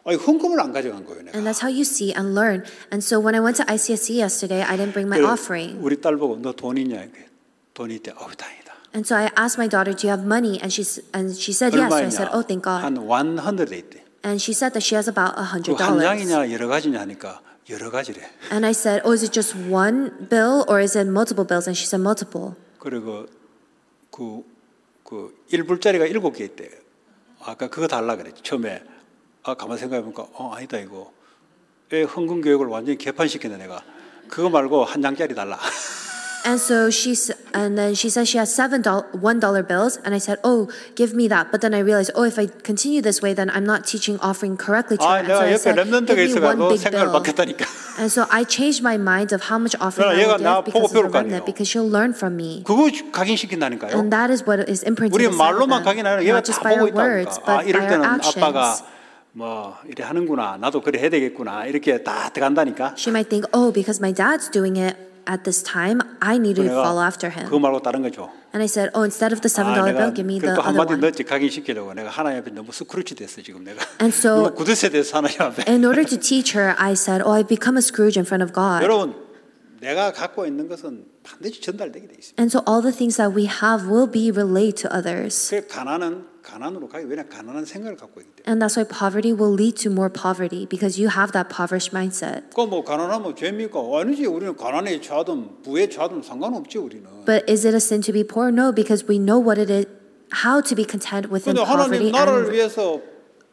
[SPEAKER 2] 헌금을 안 가져간 거예요. 내가.
[SPEAKER 1] And that's how you see and learn. And so when I went to ICSC yesterday, I didn't bring my offering.
[SPEAKER 2] 우리 딸 보고 너 돈 있냐? 돈이 있대. 다행이다.
[SPEAKER 1] And so I asked my daughter, "Do you have money?" And she said yes. And I said, "Oh, thank God."
[SPEAKER 2] 한 100 있대.
[SPEAKER 1] And she said that she has about $100.
[SPEAKER 2] 한 장이냐 여러 가지냐 하니까 여러 가지래.
[SPEAKER 1] And I said, "Oh, is it just one bill or is it multiple bills?" And she said multiple.
[SPEAKER 2] 그리고 그 1불짜리가 7개 있대. 아까 그거 달라 그랬지. 처음에 가만 생각해 보니까 아니다 이거. 왜 헌금 교육을 완전히 개판시켰네 내가. 그거 말고 한 장짜리 달라.
[SPEAKER 1] And so then she said she has $1 bills, and I said, "Oh, give me that." But then I realized, if I continue this way, then I'm not teaching offering correctly to her. And so
[SPEAKER 2] 내가
[SPEAKER 1] I
[SPEAKER 2] 옆에
[SPEAKER 1] said,
[SPEAKER 2] 렘넌트가
[SPEAKER 1] "Give me one
[SPEAKER 2] 있어가지고
[SPEAKER 1] big
[SPEAKER 2] 생각을
[SPEAKER 1] bill."
[SPEAKER 2] 바뀌었다니까.
[SPEAKER 1] And so I changed my mind of how much offering I
[SPEAKER 2] 얘가
[SPEAKER 1] will
[SPEAKER 2] 나
[SPEAKER 1] give
[SPEAKER 2] 보고
[SPEAKER 1] because of
[SPEAKER 2] 배울
[SPEAKER 1] the
[SPEAKER 2] 거 아니에요.
[SPEAKER 1] remnant, because she'll learn from me.
[SPEAKER 2] 그거 각인시킨다니까요.
[SPEAKER 1] And that is what is imprinted
[SPEAKER 2] 우리
[SPEAKER 1] inside of
[SPEAKER 2] 말로만
[SPEAKER 1] them,
[SPEAKER 2] 각인 아니라 얘가
[SPEAKER 1] not just
[SPEAKER 2] 다
[SPEAKER 1] by
[SPEAKER 2] 보고
[SPEAKER 1] our words,
[SPEAKER 2] 있다니까.
[SPEAKER 1] but by
[SPEAKER 2] 이럴
[SPEAKER 1] our
[SPEAKER 2] 때는
[SPEAKER 1] actions.
[SPEAKER 2] 아빠가 뭐 이래 하는구나. 나도 그래 해야 되겠구나. 이렇게 다 들어간다니까.
[SPEAKER 1] She might think, because my dad's doing it at this time, I need to follow after him.
[SPEAKER 2] 그거 말고 다른 거죠.
[SPEAKER 1] And I said, instead of the $7 bill, give me the
[SPEAKER 2] 또
[SPEAKER 1] other
[SPEAKER 2] 한마디
[SPEAKER 1] one.
[SPEAKER 2] 넣지 각인시키려고 내가 하나님 앞에 너무 스크루치 됐어 지금 내가.
[SPEAKER 1] And so,
[SPEAKER 2] 너무 굳으세 됐어 하나님 앞에.
[SPEAKER 1] in order to teach her, I said, I've become a Scrooge in front of God.
[SPEAKER 2] 여러분 내가 갖고 있는 것은 반드시 전달되게 돼 있습니다.
[SPEAKER 1] And so all the things that we have will be relayed to others.
[SPEAKER 2] 그 가난은 가난으로 가기 왜냐 가난한 생각을 갖고 있기 때문에.
[SPEAKER 1] And that's why poverty will lead to more poverty because you have that impoverished mindset.
[SPEAKER 2] 그 뭐 가난하면 죄입니까? 아니지 우리는 가난에 처하든 부에 처하든 상관없지 우리는.
[SPEAKER 1] But is it a sin to be poor? No, because we know what it is, how to be content within
[SPEAKER 2] 근데
[SPEAKER 1] poverty
[SPEAKER 2] 하나님 나라를
[SPEAKER 1] and
[SPEAKER 2] 위해서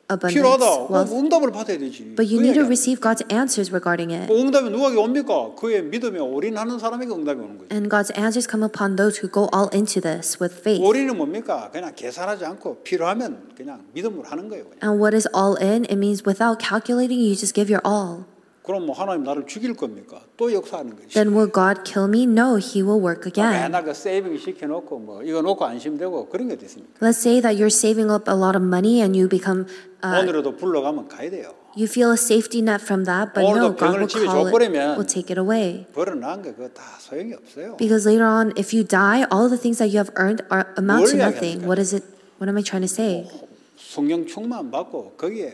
[SPEAKER 1] abundance.
[SPEAKER 2] 필요하다.
[SPEAKER 1] Wealth.
[SPEAKER 2] 그럼 응답을 받아야 되지.
[SPEAKER 1] But you
[SPEAKER 2] 그
[SPEAKER 1] need to
[SPEAKER 2] 얘기야.
[SPEAKER 1] receive God's answers regarding it.
[SPEAKER 2] 그 응답이 누구에게 옵니까? 그의 믿음에 올인하는 사람에게 응답이 오는 거죠.
[SPEAKER 1] And God's answers come upon those who go all into this with faith.
[SPEAKER 2] 올인은 뭡니까? 그냥 계산하지 않고 필요하면 그냥 믿음으로 하는 거예요. 그냥.
[SPEAKER 1] And what is all in? It means without calculating, you just give your all.
[SPEAKER 2] 그럼 뭐 하나님 나를 죽일 겁니까? 또 역사하는 거지.
[SPEAKER 1] Then will God kill me? No, He will work again.
[SPEAKER 2] 맨날 그 세이빙 시켜놓고 뭐 이거 놓고 안심되고 그런 게 됐습니다.
[SPEAKER 1] Let's say that you're saving up a lot of money and you become,
[SPEAKER 2] 오늘도 불러가면 가야 돼요.
[SPEAKER 1] you feel a safety net from that, but no,
[SPEAKER 2] 오늘도
[SPEAKER 1] God
[SPEAKER 2] 병을
[SPEAKER 1] will
[SPEAKER 2] 집에
[SPEAKER 1] call it,
[SPEAKER 2] 줘버리면
[SPEAKER 1] will take it away.
[SPEAKER 2] 벌어난 게 그거 다 소용이 없어요.
[SPEAKER 1] Because later on, if you die, all the things that you have earned are amount to
[SPEAKER 2] 뭘
[SPEAKER 1] nothing.
[SPEAKER 2] 이야기합니까?
[SPEAKER 1] What is it? What am I trying to say?
[SPEAKER 2] 성령 충만 받고 거기에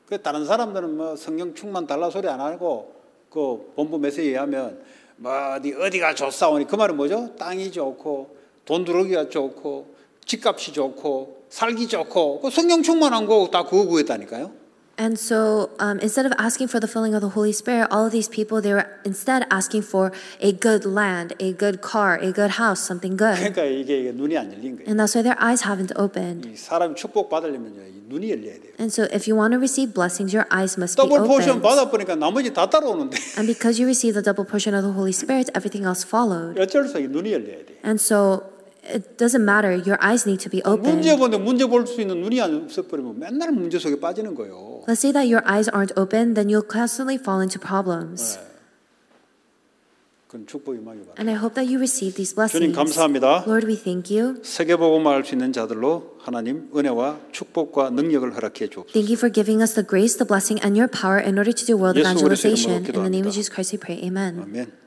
[SPEAKER 2] 그 다른 사람들은 뭐 성령 충만 달라 소리 안 하고 그 본부 메시지에 하면 뭐 어디가 좋사오니 그 말은 뭐죠? 땅이 좋고 돈 들어오기가 좋고 집값이 좋고 살기 좋고 그 성령 충만한 거 다 그거 구했다니까요.
[SPEAKER 1] And so instead of asking for the filling of the Holy Spirit, all of these people, they were instead asking for a good land, a good car, a good house, something good.
[SPEAKER 2] 그러니까 이게 눈이 안 열린 거예요.
[SPEAKER 1] And that's why their eyes haven't opened.
[SPEAKER 2] 이 사람이 축복 받으려면요 눈이 열려야 돼요.
[SPEAKER 1] And so if you want to receive blessings, your eyes must be
[SPEAKER 2] 더블 포션
[SPEAKER 1] opened.
[SPEAKER 2] 받아보니까 나머지 다 따라오는데
[SPEAKER 1] And because you receive the double portion of the Holy Spirit, everything else followed.
[SPEAKER 2] 어쩔 수 없이 눈이 열려야 돼.
[SPEAKER 1] And so it doesn't matter. Your eyes need to be opened.
[SPEAKER 2] 문제 보는데 문제 볼 수 있는 눈이 안 없어버리면 맨날 문제 속에 빠지는 거예요.
[SPEAKER 1] Let's say that your eyes aren't open, then you'll constantly fall into problems.
[SPEAKER 2] 그건 축복이 많이 받아요.
[SPEAKER 1] And I hope that you receive these
[SPEAKER 2] 주님
[SPEAKER 1] blessings.
[SPEAKER 2] 감사합니다.
[SPEAKER 1] Lord, we thank you.
[SPEAKER 2] 세계복음화 할 수 있는 자들로 하나님 은혜와 축복과 능력을 허락해 주옵소서.
[SPEAKER 1] Thank you for giving us the grace, the blessing, and your power in order to do world
[SPEAKER 2] 예수 그리스도의
[SPEAKER 1] evangelization.
[SPEAKER 2] 이름으로
[SPEAKER 1] In the name of
[SPEAKER 2] 기도합니다.
[SPEAKER 1] Jesus Christ, we pray. Amen.
[SPEAKER 2] 아멘.